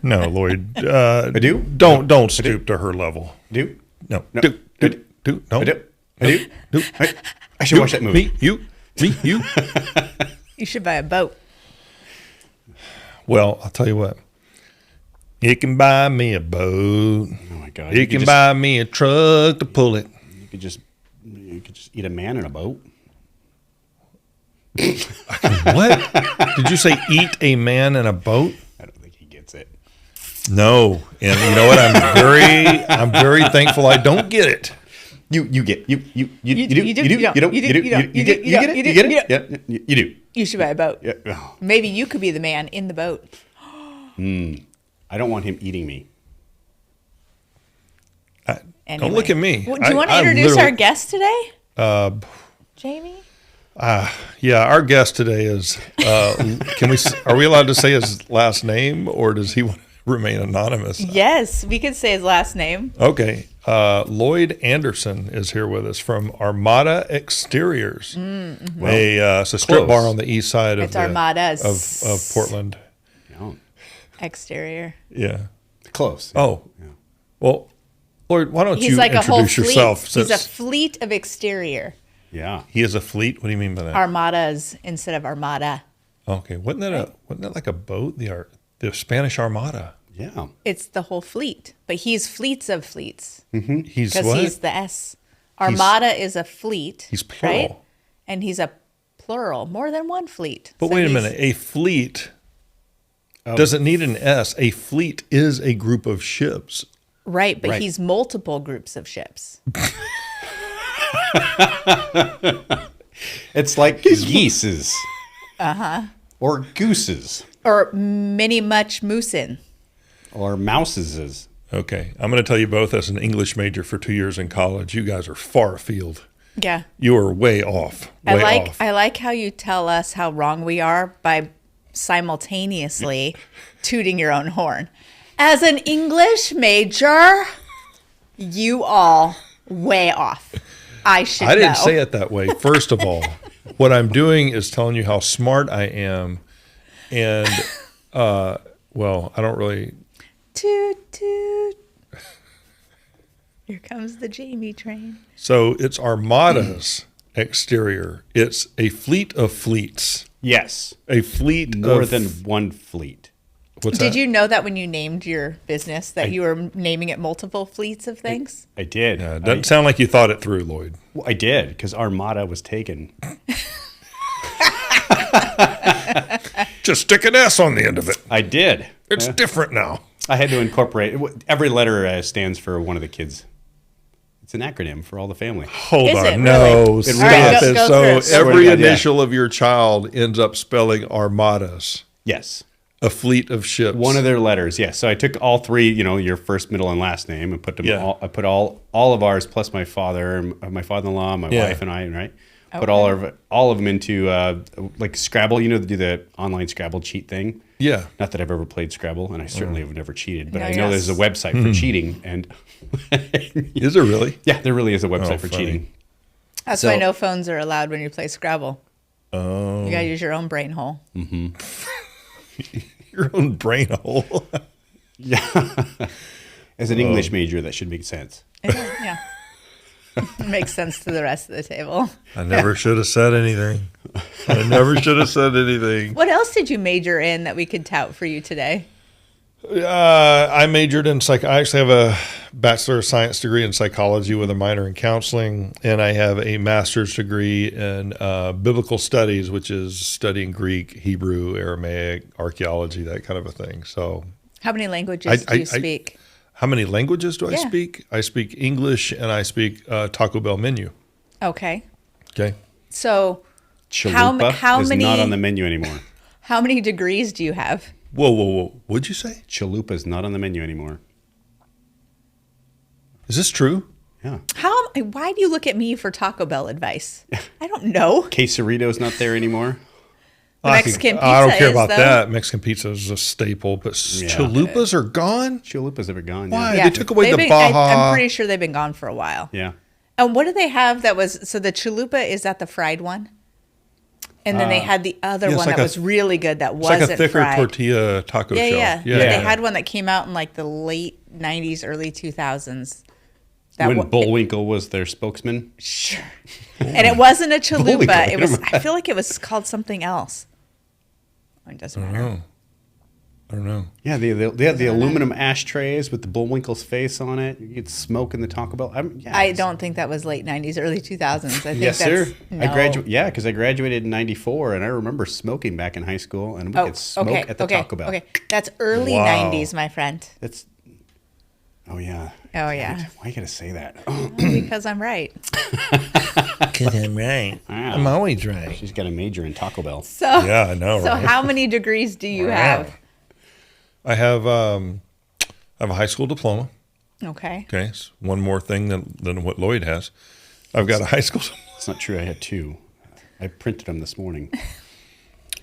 No, Lloyd. I do. Don't stoop to her level. Do? No. No. Do. No. I do. I do. Do. I should watch that movie. Me. You. You should buy a boat. Well, I'll tell you what. You can buy me a boat. Oh my God! You can buy me a truck to pull it. You could just eat a man in a boat. What? Did you say eat a man in a boat? I don't think he gets it. No. And you know what? I'm very thankful I don't get it. You get you do you do you get it yeah you do. You should buy a boat. Yeah. Maybe you could be the man in the boat. I don't want him eating me. Anyway. Don't look at me. Well, do you want to introduce our guest today? Jamie? Yeah, our guest today is. Are we allowed to say his last name, or does he want to remain anonymous? Yes, we could say his last name. Okay, Lloyd Anderson is here with us from Armada Exteriors, it's a strip bar on the east side of Armada's of Portland. No. Exterior. Yeah. Close. Oh, yeah. Well, Lloyd, why don't you like introduce yourself? He's a fleet of exterior. Yeah. He is a fleet. What do you mean by that? Armadas instead of armada. Okay, wasn't that like a boat? The Spanish Armada. Yeah. It's the whole fleet, but he's fleets of fleets. Mm-hmm. He's because what? he's the S. Armada is a fleet. He's plural, right? And he's a plural, more than one fleet. But wait a minute, a fleet doesn't need an S. A fleet is a group of ships. Right, but he's multiple groups of ships. It's like geeses. Or gooses. Or many much moosin. Or mouseses. Okay, I'm going to tell you both as an English major for 2 years in college, you guys are far afield. Yeah. You are way off. I like how you tell us how wrong we are by simultaneously tooting your own horn. As an English major, you all way off. I didn't say it that way. First of all, what I'm doing is telling you how smart I am. And, well, I don't really. Toot, toot. Here comes the Jamie train. So it's Armada's exterior. It's a fleet of fleets. Yes. A fleet More than one fleet. What's that? Did you know that when you named your business that you were naming it multiple fleets of things? I did. Yeah, it doesn't sound like you thought it through, Lloyd. Well, I did, because Armada was taken. Just stick an S on the end of it. I did. It's different now. I had to incorporate. Every letter stands for one of the kids. It's an acronym for all the family. Hold Is on. it No, really? stop Right, it. go So through. every Swear to God, initial of your child ends up spelling Armadas, Yes. a fleet of ships. One of their letters, yes. So I took all three, your first, middle, and last name, and put them all. I put all of ours plus my father, my father-in-law, my wife, and I, right? Put all of them into like Scrabble. Do the online Scrabble cheat thing. Yeah. Not that I've ever played Scrabble, and I certainly have never cheated. But No, I know there's a website for cheating, and Is there really? yeah, there really is a website for funny. cheating. That's why no phones are allowed when you play Scrabble. Oh. You got to use your own brain hole. Your own brain hole. Yeah. As an English major, that should make sense. Yeah. Makes sense to the rest of the table. I never should have said anything. I never should have said anything. What else did you major in that we could tout for you today? I majored in I actually have a Bachelor of Science degree in psychology with a minor in counseling, and I have a master's degree in biblical studies, which is studying Greek, Hebrew, Aramaic, archaeology, that kind of a thing. So, how many languages do you speak? How many languages do I speak? I speak English and I speak Taco Bell menu. Okay. Okay. So, Chalupa how is many not on the menu anymore. How many degrees do you have? Whoa. What'd you say? Chalupa is not on the menu anymore. Is this true? Yeah. Why do you look at me for Taco Bell advice? I don't know. Quesarito's not there anymore. Mexican pizza I don't care about though. that. Mexican pizza is a staple, but chalupas are gone? Chalupa's ever gone. Why? Yeah. They took away the been, Baja. I'm pretty sure they've been gone for a while. Yeah. And what do they have that was, so the chalupa, is that the fried one? And then they had the other it's one like that was really good that It's wasn't like a thicker fried. tortilla taco Yeah, shell. yeah. But they had one that came out in like the late 90s, early 2000s. When Bullwinkle was their spokesman. Sure. And it wasn't a chalupa. Bullwinkle, It was. I feel like it was called something else. It doesn't matter. I don't know. Yeah, they had the aluminum ashtrays with the Bullwinkle's face on it. You could smoke in the Taco Bell. I don't think that was late 90s, early 2000s. I think Yes, that's, sir. No. Because I graduated in '94, and I remember smoking back in high school, and we could smoke at the Taco Bell. Okay, that's early Wow. 90s, my friend. That's. Oh yeah. Oh yeah. Why you gotta say that? Because I'm right. Because I'm right. Wow. I'm always right. She's got a major in Taco Bell. So Yeah, I know. So right? how many degrees do you have? I have a high school diploma. Okay. Okay, it's one more thing than what Lloyd has. I've got a high school. It's not true. I had 2. I printed them this morning.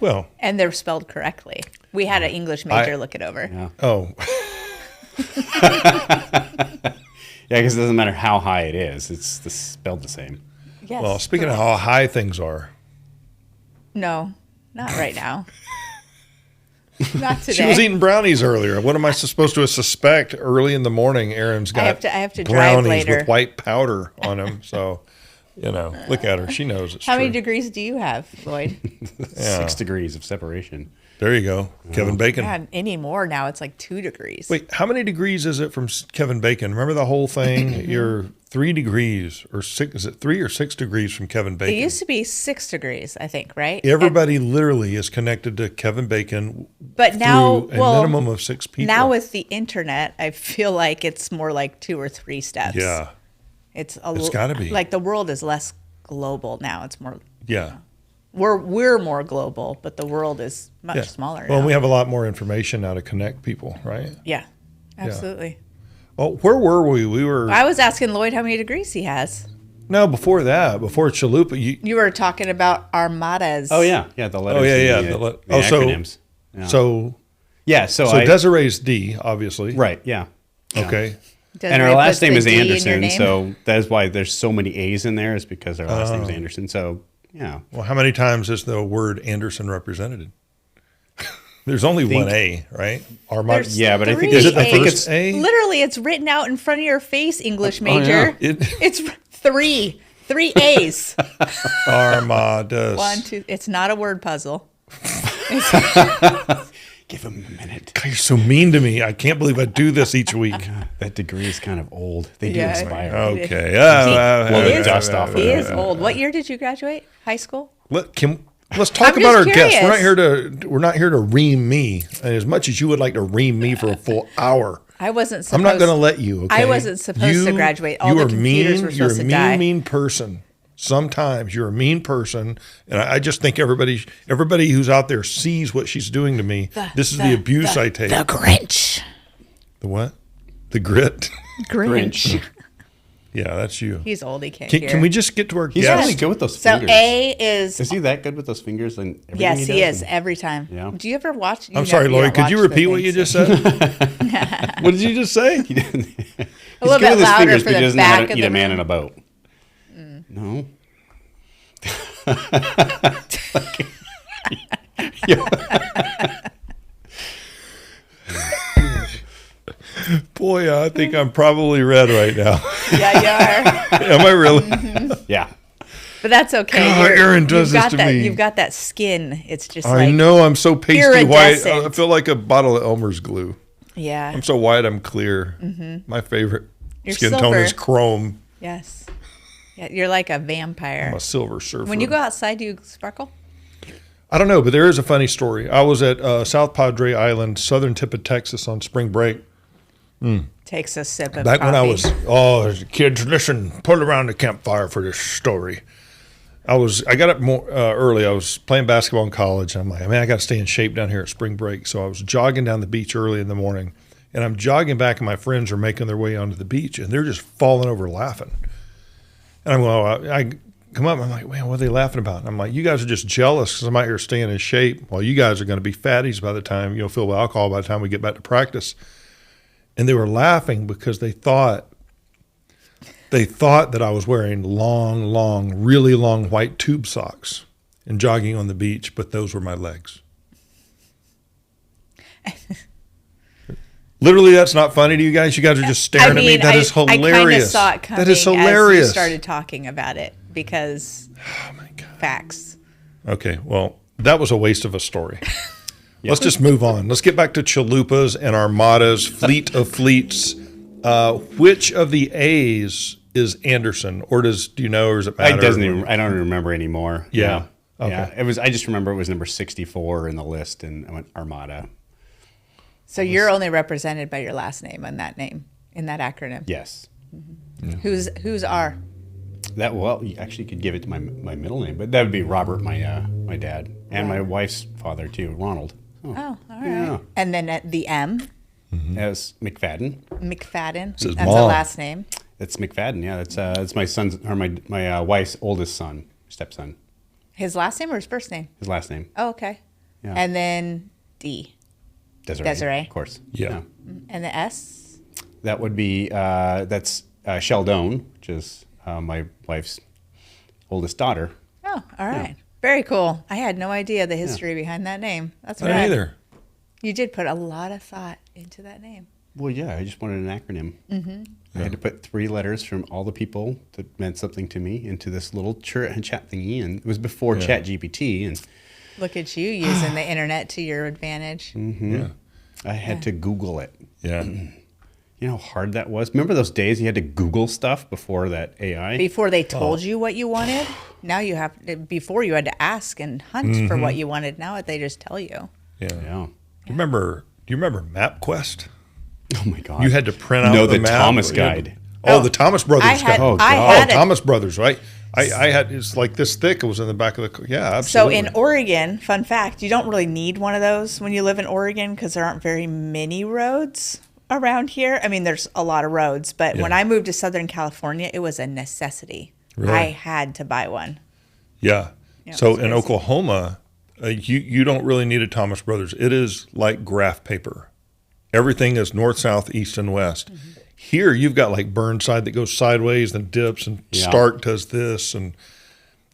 Well, And they're spelled correctly. We had an English major look it over. Yeah. oh, Yeah, because it doesn't matter how high it is. It's spelled the same. Yes. well. Speaking of how high things are, No, not right now. Not today. she was eating brownies earlier. What am I supposed to suspect? Early in the morning, Aaron's got I have to drive brownies later. with white powder on them. So, look at her. She knows it's How true. many degrees do you have, Lloyd? Yeah. 6 degrees of separation. There you go, Kevin Bacon. God, anymore now. It's like 2 degrees. Wait, how many degrees is it from Kevin Bacon? Remember the whole thing? You're 3 degrees or 6. Is it 3 or 6 degrees from Kevin Bacon? It used to be 6 degrees, I think, right? Everybody literally is connected to Kevin Bacon. But now, through a minimum of 6 people. Now with the internet, I feel like it's more like 2 or 3 steps. Yeah, It's gotta be. like the world is less global now. It's more. yeah. We're more global, but the world is much Yeah. smaller. Well, now. we have a lot more information now to connect people, right? Yeah, absolutely. Oh, where were we? We were I was asking Lloyd how many degrees he has. no before that, before Chalupa. You were talking about armadas. Oh yeah, the letters. yeah, and yeah. The So acronyms. Yeah. so So Desiree's D, obviously. right, yeah. Okay. And our last name is Anderson, name? so that is why there's so many A's in there. Is because our last name is Anderson. So yeah, Well, how many times is the word Anderson represented? There's only one A, right? Armada. There's yeah, but I think three Is it the A's. first A? Literally, it's written out in front of your face, English Oh, yeah. major. It- It's 3 A's. Armadas. 1, 2. It's not a word puzzle. give him a minute. God, you're so mean to me. I can't believe I do this each week. That degree is kind of old. They do Yeah. expire. Okay. Blow the is- dust off of He it. is old. What year did you graduate? High school? Let's talk I'm about our just guests. curious. We're not here to ream me. And as much as you would like to ream me for a full hour, I wasn't supposed I'm not going to let you. Okay? I wasn't supposed to graduate. All you the are computers mean. were You're supposed a to die. mean person. Sometimes you're a mean person, and I just think everybody who's out there sees what she's doing to me. This is the abuse I take. The Grinch. The what? The grit. Grinch. Yeah, that's you. He's old. He can't Can, hear. can we just get to our He's guest? really good with those So fingers. A is Is he that good with those fingers and everything? yes, he does? is every time. Yeah. Do you ever watch? I'm sorry, Lloyd. Could you repeat what you just said? What did you just say? A He's little good bit with his louder fingers, for but he the doesn't know how back to of eat the a man room. in a boat. No. Boy, I think I'm probably red right now. Yeah, you are. Am I really? Yeah. But that's okay. God, Aaron does you've this got to that, me. You've got that skin. It's just I like know. I'm so pasty white. I iridescent. feel like a bottle of Elmer's glue. yeah. I'm so white, I'm clear. My favorite You're skin tone silver. is chrome. Yes. Yeah, you're like a vampire. I'm a silver surfer. When you go outside, do you sparkle? I don't know, but there is a funny story. I was at South Padre Island, southern tip of Texas, on spring break. Takes a sip of Back when I coffee. was, kids, listen, pull around the campfire for this story. I got up more early. I was playing basketball in college. I'm like, man, I got to stay in shape down here at spring break. So I was jogging down the beach early in the morning, and I'm jogging back, and my friends are making their way onto the beach, and they're just falling over laughing. And I'm going, I come up, and I'm like, man, what are they laughing about? And I'm like, you guys are just jealous because I'm out here staying in shape. Well, you guys are going to be fatties by the time, filled with alcohol by the time we get back to practice. And they were laughing because they thought that I was wearing long, really long white tube socks. and jogging on the beach, but those were my legs. Literally, that's not funny to you guys. You guys are just staring at me. That is hilarious. I kind of saw it coming. That is hilarious. As you started talking about it because oh my God. Facts. Okay, well, that was a waste of a story. Let's just move on. Let's get back to chalupas and armadas, fleet of fleets. Which of the A's is Anderson, or do you know, or does it matter? I don't remember anymore. Yeah. Yeah. Okay. Yeah. It was. I just remember it was number 64 in the list, and I went Armada. So you're only represented by your last name in that acronym. Yes. Mm-hmm. Yeah. Who's R? That you actually could give it to my middle name, but that would be Robert, my dad, and my wife's father too, Ronald. Oh, all right. Yeah. And then at the M. As McFadden. McFadden. Says That's Mom. a last name. That's McFadden. Yeah, that's my son's or my wife's oldest son, stepson. His last name or his first name? His last name. Oh, okay. Yeah. And then D. Desiree. Of course. Yeah. And the S? That would be that's Sheldon, which is my wife's oldest daughter. Oh, all right. Yeah. Very cool. I had no idea the history behind that name. That's right. I don't either. You did put a lot of thought into that name. Well, yeah, I just wanted an acronym. Mm-hmm. I had to put 3 letters from all the people that meant something to me into this little chat thingy, and it was before Chat GPT. And look at you using the internet to your advantage. Mm-hmm. Yeah, I had to Google it. Yeah. You know how hard that was? Remember those days you had to Google stuff before that AI? Before they told you what you wanted? Now you have before you had to ask and hunt for what you wanted. Now they just tell you. Yeah. Do you remember MapQuest? Oh my God. You had to print out the map. Thomas guide. The Thomas Brothers guide. Thomas Brothers, right? I had, it's like this thick. It was in the back of the car. Yeah, absolutely. So in Oregon, fun fact, you don't really need one of those when you live in Oregon because there aren't very many roads around here. I mean, there's a lot of roads, but when I moved to Southern California, it was a necessity. Really? I had to buy one. Yeah. So in Oklahoma, you don't really need a Thomas Brothers. It is like graph paper. Everything is north, south, east, and west. Mm-hmm. Here, you've got like Burnside that goes sideways and dips, and Stark does this. And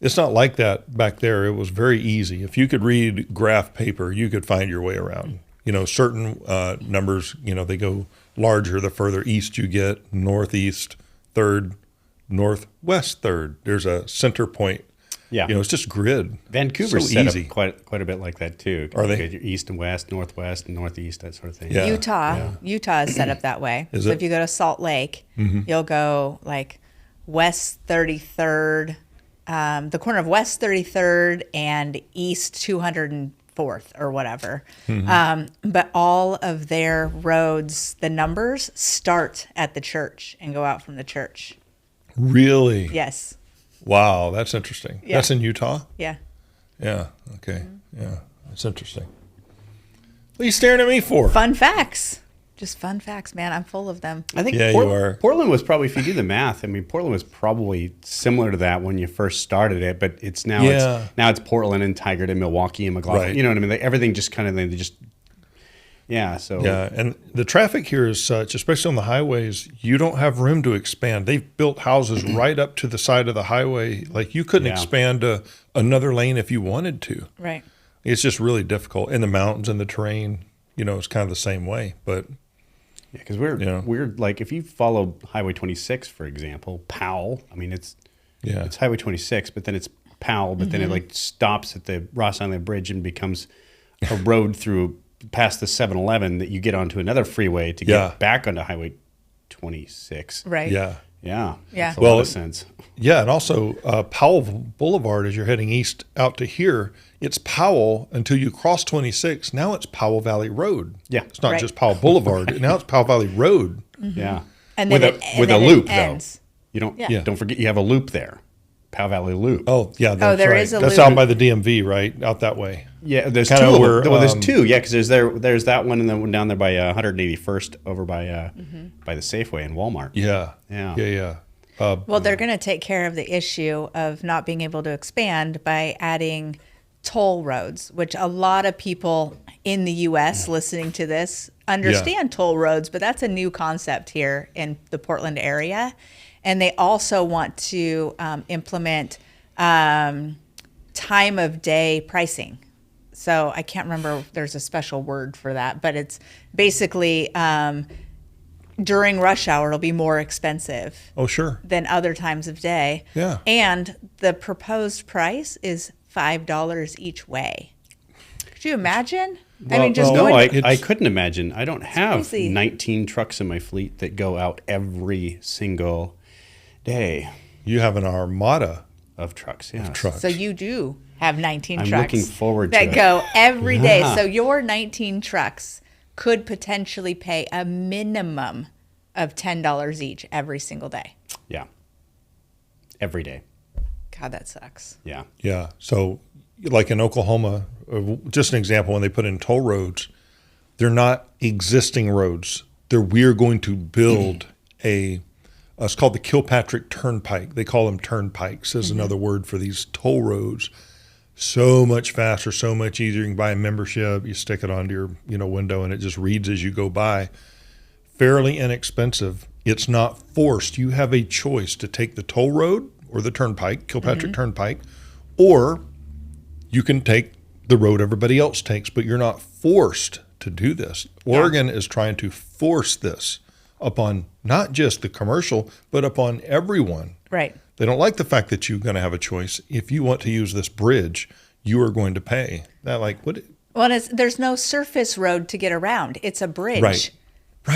it's not like that back there. It was very easy. If you could read graph paper, you could find your way around. You know, certain numbers, they go larger the further east you get, northeast, third, northwest, third. There's a center point. Yeah. It's just grid. Vancouver's set up quite a bit like that too. Are they? Your east and west, northwest and northeast, that sort of thing. Yeah. Utah is set up that way. So if you go to Salt Lake, you'll go like west 33rd, the corner of west 33rd and east 204th or whatever. But all of their roads, the numbers start at the church and go out from the church. Really? Yes. Wow, that's interesting. Yeah. That's in Utah? Yeah. Yeah, okay. Yeah, that's interesting. What are you staring at me for? Fun facts. Just fun facts, man. I'm full of them. I think you are. Portland was probably, if you do the math, Portland was probably similar to that when you first started it, but it's now it's Portland and Tigard and Milwaukee and McLaughlin. Right. You know what I mean? Like everything just kind of, they just, and the traffic here is such, especially on the highways, you don't have room to expand. They've built houses right up to the side of the highway. Like you couldn't expand to another lane if you wanted to. Right. It's just really difficult. In the mountains and the terrain, it's kind of the same way. But because we're like, if you follow Highway 26, for example, Powell, it's Highway 26, but then it's Powell, but then it like stops at the Ross Island Bridge and becomes a road through past the 7-Eleven that you get onto another freeway to get back onto Highway 26. Right. Yeah. Yeah. Yeah. Makes a lot of sense. Yeah, and also Powell Boulevard, as you're heading east out to here, it's Powell until you cross 26. Now it's Powell Valley Road. Yeah. It's not just Powell Boulevard. Now it's Powell Valley Road. Yeah. And with then a loop, ends. Though. Don't forget you have a loop there. Powell Valley Loop. Oh, yeah. There is a loop. That's out by the DMV, right? Out that way. Yeah, there's two. There's two. Yeah, because there's that one and then one down there by 181st over by the Safeway and Walmart. Yeah. Well, they're going to take care of the issue of not being able to expand by adding toll roads, which a lot of people in the U.S. listening to this understand toll roads, but that's a new concept here in the Portland area. And they also want to implement time of day pricing. So I can't remember if there's a special word for that, but it's basically during rush hour, it'll be more expensive. Oh, sure. Than other times of day. Yeah. And the proposed price is $5 each way. Could you imagine? Well, I mean, just no, going. I couldn't imagine. I don't have crazy. 19 trucks in my fleet that go out every single day. You have an armada of trucks. Yeah. trucks. So you do have 19 I'm trucks. looking forward to that it. go every day. Yeah. So your 19 trucks could potentially pay a minimum of $10 each every single day. Yeah. Every day. God, that sucks. Yeah. Yeah. So, like in Oklahoma, just an example, when they put in toll roads, they're not existing roads. We're going to build it's called the Kilpatrick Turnpike. They call them turnpikes as another word for these toll roads. So much faster, so much easier. You can buy a membership. You stick it onto your window, and it just reads as you go by. Fairly inexpensive. It's not forced. You have a choice to take the toll road or the turnpike, Kilpatrick Turnpike, or you can take the road everybody else takes, but you're not forced to do this. Oregon is trying to force this upon not just the commercial, but upon everyone. Right. They don't like the fact that you're going to have a choice. If you want to use this bridge, you are going to pay. That like what? Well, there's no surface road to get around. It's a bridge. Right.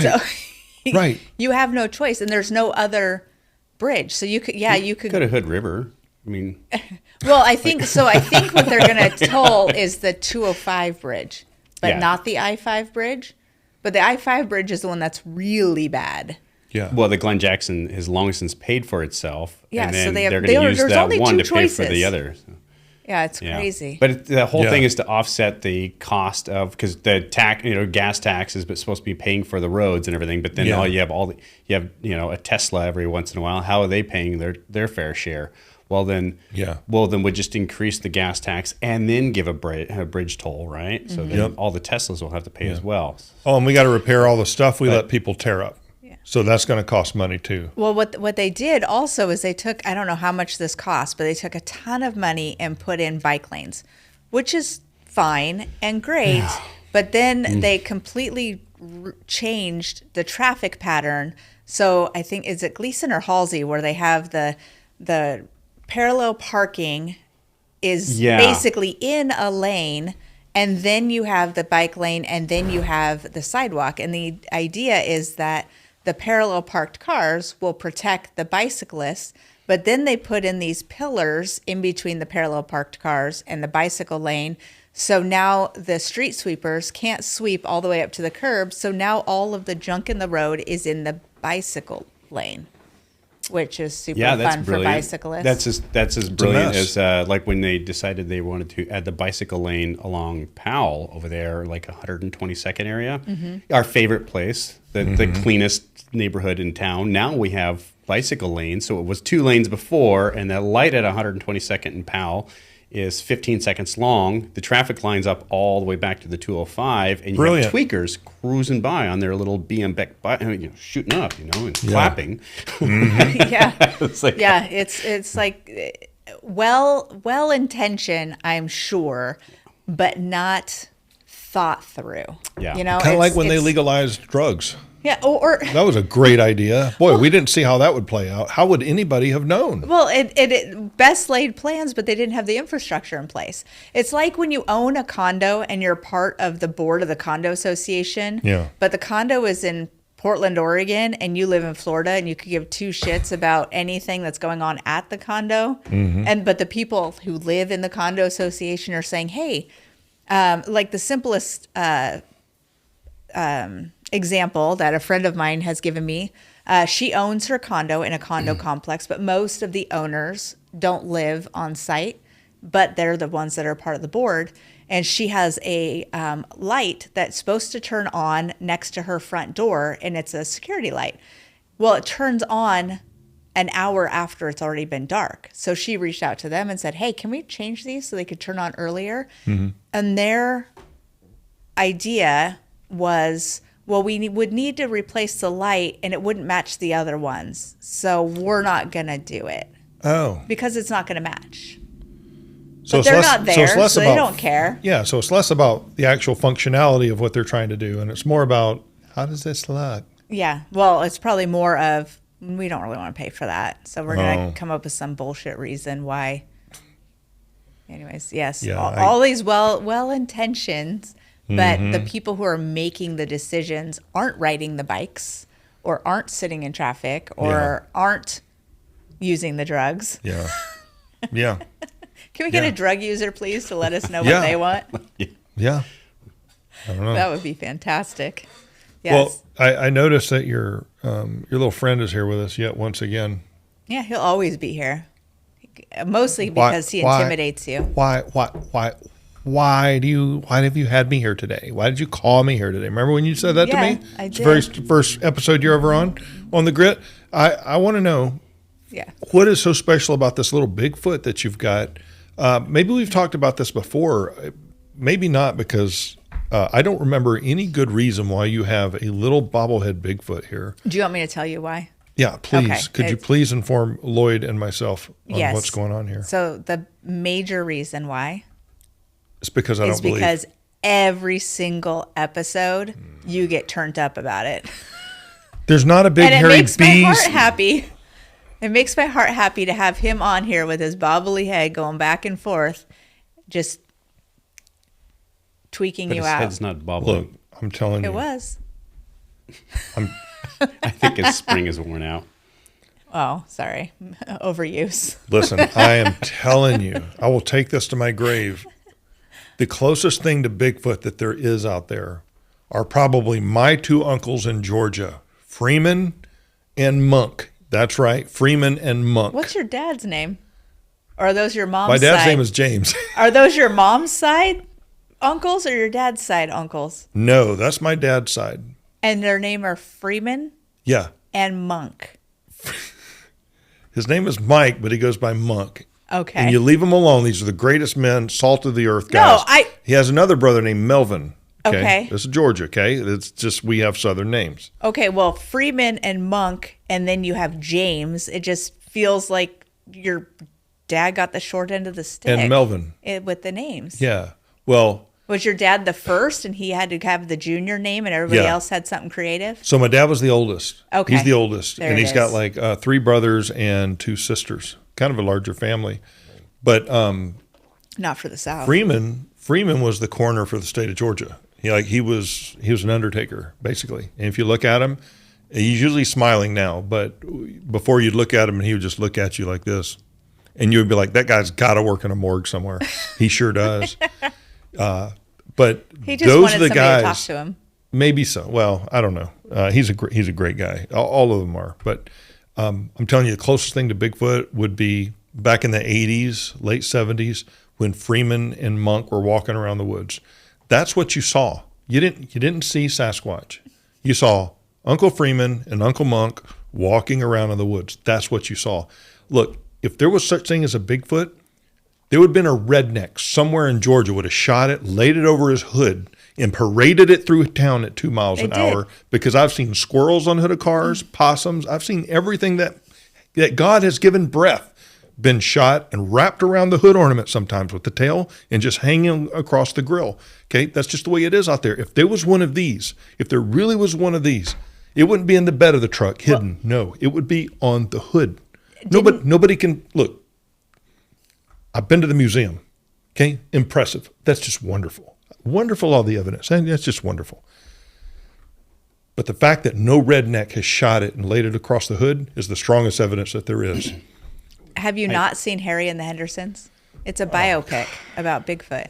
So Right. you have no choice, and there's no other bridge. So you could Go to Hood River. I mean, well, I think what they're going to toll is the 205 bridge, but not the I-5 bridge. But the I-5 bridge is the one that's really bad. Yeah. well, the Glen Jackson has long since paid for itself. Yeah, and so then they have- they're going to use there's that only one two to pay for the choices. other. So, Yeah, it's yeah. crazy. But the whole Yeah. thing is to offset the cost of, because the gas tax is supposed to be paying for the roads and everything. But then Yeah. you have a Tesla every once in a while. How are they paying their fair share? Well then, we just increase the gas tax and then give a bridge toll, right? So then all the Teslas will have to pay as well. Oh, and we got to repair all the stuff we let people tear up. So that's going to cost money too. Well, what they did also is they took, I don't know how much this cost, but they took a ton of money and put in bike lanes, which is fine and great. Yeah. But then they completely changed the traffic pattern. So I think, is it Gleason or Halsey where they have the parallel parking is basically in a lane, and then you have the bike lane, and then you have the sidewalk. And the idea is that the parallel parked cars will protect the bicyclists, but then they put in these pillars in between the parallel parked cars and the bicycle lane. So now the street sweepers can't sweep all the way up to the curb. So now all of the junk in the road is in the bicycle lane, which is super fun for bicyclists. That's as brilliant as like when they decided they wanted to add the bicycle lane along Powell over there, like 122nd area, our favorite place, the cleanest neighborhood in town. Now we have bicycle lanes. So it was 2 lanes before, and the light at 122nd and Powell is 15 seconds long. The traffic lines up all the way back to the 205, and you have tweakers cruising by on their little BM bike, shooting up, and clapping. It's like well intentioned, I'm sure, but not thought through. Yeah, kind of like when they legalized drugs. Yeah, or that was a great idea. Boy, we didn't see how that would play out. How would anybody have known? Well, it best laid plans, but they didn't have the infrastructure in place. It's like when you own a condo and you're part of the board of the condo association. Yeah. But the condo is in Portland, Oregon, and you live in Florida, and you could give 2 shits about anything that's going on at the condo. But the people who live in the condo association are saying, hey, like the simplest example that a friend of mine has given me. She owns her condo in a condo complex, but most of the owners don't live on site, but they're the ones that are part of the board. And she has a light that's supposed to turn on next to her front door, and it's a security light. Well, it turns on an hour after it's already been dark. So she reached out to them and said, hey, can we change these so they could turn on earlier? And their idea was, well, we would need to replace the light, and it wouldn't match the other ones. So we're not going to do it. Oh. Because it's not going to match. So but they're less, not there, so it's less so about, they don't care. Yeah, so it's less about the actual functionality of what they're trying to do, and it's more about how does this look? Yeah. Well, it's probably more of we don't really want to pay for that, so we're going to come up with some bullshit reason why. Anyways, yes, Yeah, all these well intentions, but the people who are making the decisions aren't riding the bikes, or aren't sitting in traffic, or aren't using the drugs. Yeah. Yeah. Can we get a drug user, please, to let us know what they want? Yeah. I don't know. That would be fantastic. Yes. Well, I noticed that your little friend is here with us yet once again. Yeah, he'll always be here. Mostly because he intimidates you. Why have you had me here today? Why did you call me here today? Remember when you said that to me? I It's did. the very first episode you're ever on the Grit. I want to know what is so special about this little Bigfoot that you've got. Maybe we've talked about this before. Maybe not, because I don't remember any good reason why you have a little bobblehead Bigfoot here. Do you want me to tell you why? Yeah, please. Okay. Could you please inform Lloyd and myself on what's going on here? So the major reason why It's because I is don't believe. because every single episode you get turned up about it. There's not a big And it hairy makes my beast. heart happy. It makes my heart happy to have him on here with his bobbly head going back and forth, just tweaking But you his out. head's not bobbling. Look, I'm telling you. It was. I think his spring is worn out. Oh, sorry. Overuse. Listen, I am telling you, I will take this to my grave. The closest thing to Bigfoot that there is out there are probably my two uncles in Georgia, Freeman and Monk. That's right, Freeman and Monk. What's your dad's name? Or are those your mom's My dad's side? name is James. Are those your mom's side uncles or your dad's side uncles? No, that's my dad's side. And their name are Freeman Yeah. and Monk. His name is Mike, but he goes by Monk. Okay. And you leave him alone. These are the greatest men, salt of the earth guys. He has another brother named Melvin. Okay. This is Georgia, okay? It's just we have southern names. Okay, well, Freeman and Monk, and then you have James. It just feels like your dad got the short end of the stick. And Melvin. With the names. Yeah. Well, was your dad the first and he had to have the junior name and everybody else had something creative? so my dad was the oldest. Okay. He's the oldest. There and it he's got is. like 3 brothers and 2 sisters. Kind of a larger family. But Not for the South. Freeman was the coroner for the state of Georgia. He was an undertaker, basically. And if you look at him, he's usually smiling now, but before you'd look at him and he would just look at you like this. And you would be like, that guy's got to work in a morgue somewhere. He sure does. But He just those wanted are the somebody guys. to talk to him. Maybe so. Well, I don't know. He's a great guy. All of them are. But I'm telling you, the closest thing to Bigfoot would be back in the 80s, late 70s, when Freeman and Monk were walking around the woods. That's what you saw. You didn't see Sasquatch. You saw Uncle Freeman and Uncle Monk walking around in the woods. That's what you saw. Look, if there was such thing as a Bigfoot, there would have been a redneck somewhere in Georgia would have shot it, laid it over his hood, and paraded it through town at 2 miles an hour. Because I've seen squirrels on hood of cars, possums. I've seen everything that God has given breath been shot and wrapped around the hood ornament sometimes with the tail and just hanging across the grill. Okay, that's just the way it is out there. If there was one of these, if there really was one of these, it wouldn't be in the bed of the truck hidden. No, it would be on the hood. Nobody can look. I've been to the museum. Okay, impressive. That's just wonderful. Wonderful, all the evidence. And that's just wonderful. But the fact that no redneck has shot it and laid it across the hood is the strongest evidence that there is. Have you not seen Harry and the Hendersons? It's a biopic about Bigfoot.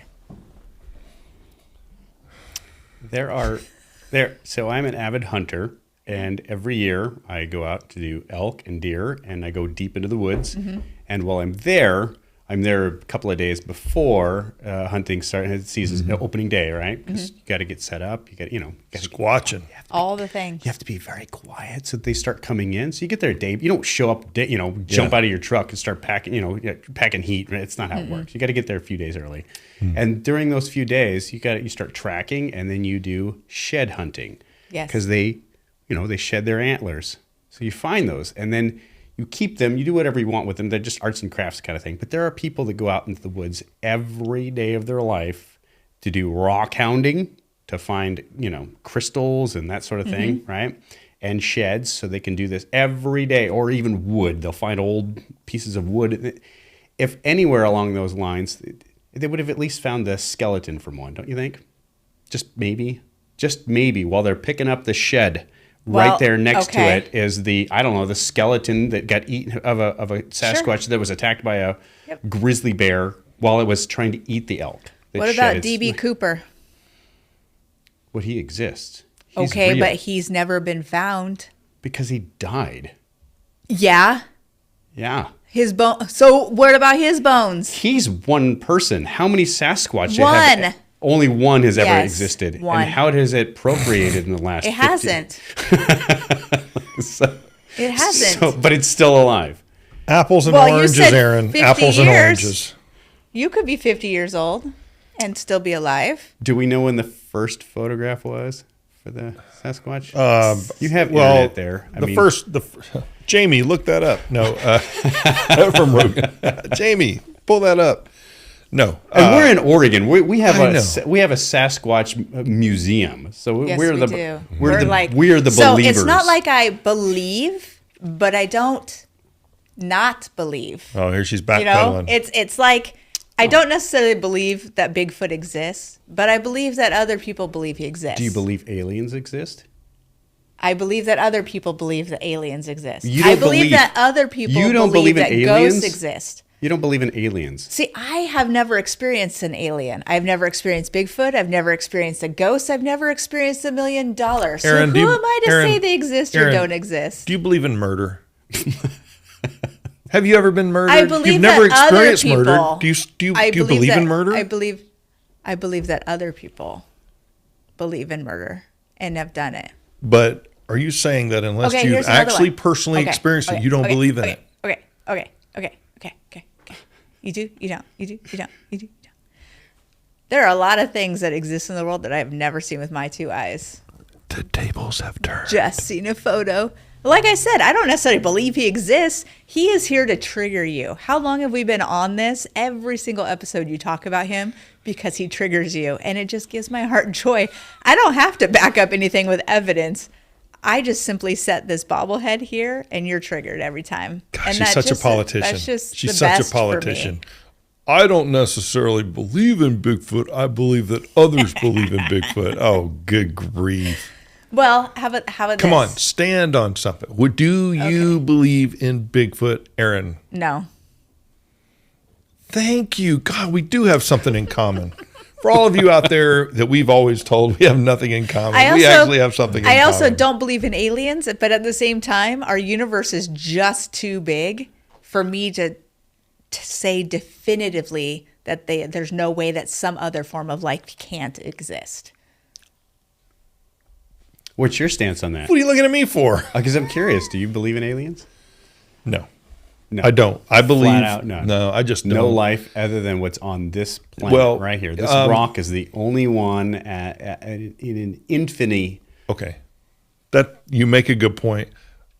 So I'm an avid hunter, and every year I go out to do elk and deer, and I go deep into the woods. Mm-hmm. And while I'm there a couple of days before hunting season, opening day, right? Because you got to get set up. You got Squatching. All the things. You have to be very quiet so that they start coming in. So you get there a day. You don't show up, jump out of your truck and start packing, packing heat. It's not how it works. You got to get there a few days early. And during those few days, you start tracking, and then you do shed hunting. Yes. Because they shed their antlers. So you find those, and then You keep them, you do whatever you want with them. They're just arts and crafts kind of thing. But there are people that go out into the woods every day of their life to do rock hounding, to find, crystals and that sort of thing, right? And sheds, so they can do this every day, or even wood. They'll find old pieces of wood. If anywhere along those lines, they would have at least found the skeleton from one, don't you think? Just maybe, while they're picking up the shed, right there next to it is the skeleton that got eaten of a Sasquatch that was attacked by a grizzly bear while it was trying to eat the elk. What about D.B. Cooper? Would he exist? He's okay, real. but he's never been found. Because he died. Yeah? Yeah. His bone. So what about his bones? He's one person. How many Sasquatch One. Only one has ever existed. One. And how has it procreated in the last It 50? hasn't. It hasn't. But it's still alive. Apples and Well, you oranges, said Aaron. 50 Apples and years. oranges. You could be 50 years old and still be alive. Do we know when the first photograph was for the Sasquatch? You have internet there. Jamie, look that up. No, from Rogan. Jamie, pull that up. No, and we're in Oregon. We have a Sasquatch museum. So Yes, we're we the do. we're the so believers. it's not like I believe, but I don't not believe. Oh, here she's backpedaling. It's like I don't necessarily believe that Bigfoot exists, but I believe that other people believe he exists. Do you believe aliens exist? I believe that other people believe that aliens exist. You don't I believe that other people believe that ghosts exist. You don't believe in aliens. See, I have never experienced an alien. I've never experienced Bigfoot. I've never experienced a ghost. I've never experienced $1 million. So Aaron, who am I to say they exist or don't exist? Do you believe in murder? Have you ever been murdered? I believe You've never that other experienced murder. people- Do you believe in murder? I believe that other people believe in murder and have done it. But are you saying that unless you've here's another actually one. personally experienced it, you don't believe in it? Okay. You do? You don't? You do? You don't? You do? You don't? There are a lot of things that exist in the world that I have never seen with my two eyes. The tables have turned. Just seen a photo. Like I said, I don't necessarily believe he exists. He is here to trigger you. How long have we been on this? Every single episode you talk about him because he triggers you. And it just gives my heart joy. I don't have to back up anything with evidence. I just simply set this bobblehead here and you're triggered every time. God, and she's such a politician. That's just She's the such a best for me. politician. I don't necessarily believe in Bigfoot. I believe that others believe in Bigfoot. Oh, good grief. Well, how about Come this? on, stand on something. Do you believe in Bigfoot, Aaron? No. Thank you. God, we do have something in common. For all of you out there that we've always told we have nothing in common, we actually have something in common. I also don't believe in aliens, but at the same time, our universe is just too big for me to say definitively that there's no way that some other form of life can't exist. What's your stance on that? What are you looking at me for? Because I'm curious. Do you believe in aliens? No. I don't. I believe. Flat out, no. No, I just don't. No life other than what's on this planet right here. This rock is the only one in an infinity. Okay. That you make a good point.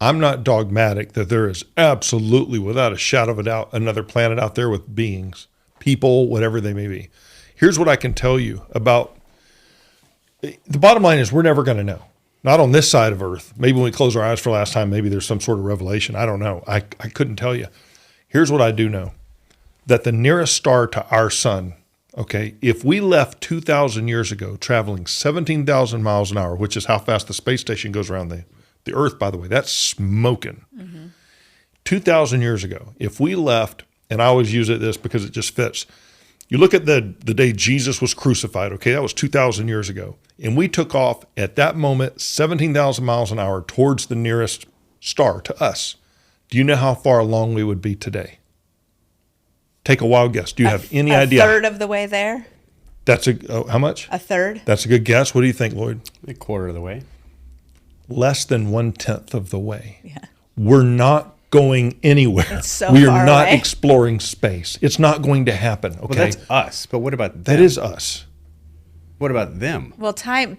I'm not dogmatic that there is absolutely, without a shadow of a doubt, another planet out there with beings, people, whatever they may be. Here's what I can tell you about. The bottom line is we're never going to know. Not on this side of Earth. Maybe when we close our eyes for the last time, maybe there's some sort of revelation. I don't know. I couldn't tell you. Here's what I do know. That the nearest star to our sun, okay, if we left 2,000 years ago traveling 17,000 miles an hour, which is how fast the space station goes around the Earth, by the way, that's smoking. 2,000 years ago, if we left, and I always use this because it just fits. You look at the day Jesus was crucified, okay, that was 2,000 years ago. And we took off at that moment 17,000 miles an hour towards the nearest star to us. Do you know how far along we would be today? Take a wild guess. Do you have any idea? A third of the way there? That's how much? A third? That's a good guess. What do you think, Lloyd? A quarter of the way. Less than 1/10 of the way. Yeah. We're not going anywhere. It's so we far are not away. exploring space. It's not going to happen. Okay, Well, that's us. But what about them? that is us. What about them? Well, time Who's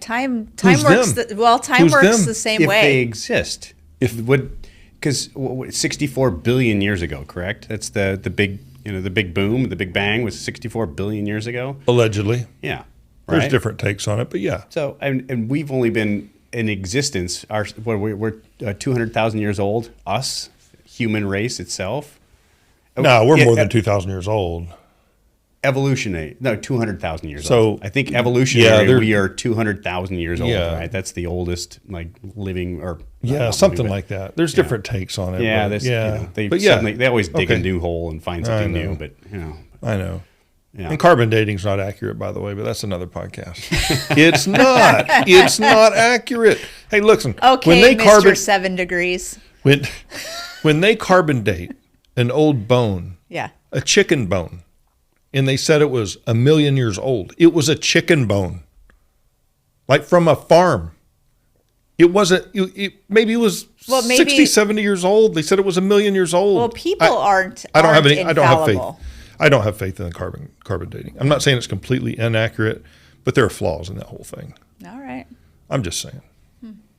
works. them? Time Who's works them? the same If way. they exist, because because 64 billion years ago, correct? That's the big, the big boom, the Big Bang was 64 billion years ago. Allegedly. Yeah. There's Right? different takes on it, but yeah. So, and we've only been in existence, we're 200,000 years old, us, human race itself. No, we're more than 2,000 years old. Evolutionary, no, 200,000 years So, old. I think evolutionary, yeah, we are 200,000 years old, Yeah. right? That's the oldest, like, living, or Yeah, something like that. There's different takes on it. Yeah, but, they always dig a new hole and find something new, but I know. Yeah. And carbon dating's not accurate, by the way, but that's another podcast. It's not. It's not accurate. Hey, listen. Okay, Mr. 7 degrees. When they carbon date an old bone, Yeah. a chicken bone, and they said it was 1 million years old, it was a chicken bone, like from a farm. It wasn't. Maybe it was 60, 70 years old. They said it was 1 million years old. Well, people aren't I don't have any. infallible. I don't have faith. I don't have faith in the carbon dating. I'm not saying it's completely inaccurate, but there are flaws in that whole thing. All right. I'm just saying.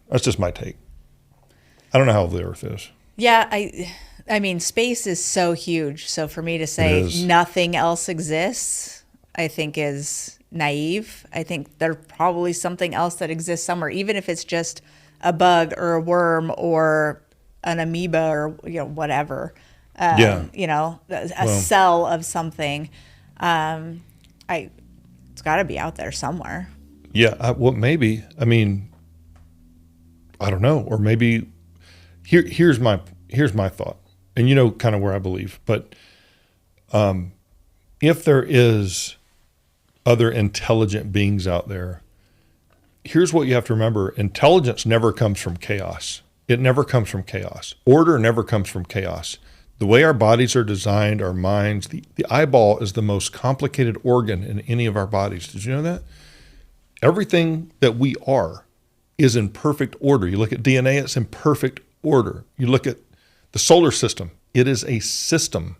That's just my take. I don't know how old the Earth is. Yeah, I mean, space is so huge. So for me to say nothing else exists, I think is naive. I think there's probably something else that exists somewhere, even if it's just a bug or a worm or an amoeba or whatever. A cell of something. It's got to be out there somewhere. Yeah. Well, maybe. I mean, I don't know. Or maybe here's my thought, and kind of where I believe. But if there is other intelligent beings out there, here's what you have to remember: intelligence never comes from chaos. It never comes from chaos. Order never comes from chaos. The way our bodies are designed, our minds, the eyeball is the most complicated organ in any of our bodies. Did you know that? Everything that we are is in perfect order. You look at DNA, it's in perfect order. You look at the solar system, it is a system.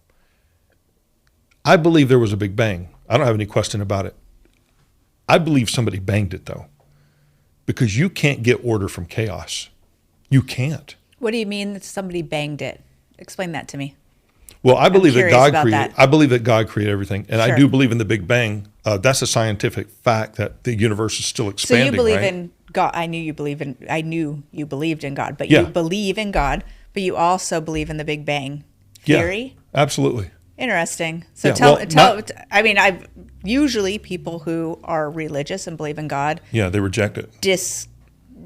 I believe there was a Big Bang. I don't have any question about it. I believe somebody banged it, though, because you can't get order from chaos. You can't. What do you mean that somebody banged it? Explain that to me. Well, I believe that God created. that. I believe that God created everything, and Sure. I do believe in the Big Bang. That's a scientific fact that the universe is still expanding. So you believe right? in God. I knew you believed in God, but Yeah. you believe in God, but you also believe in the Big Bang theory. Yeah, absolutely. Interesting. So Yeah, tell. I mean, I've usually people who are religious and believe in God Yeah, they reject it.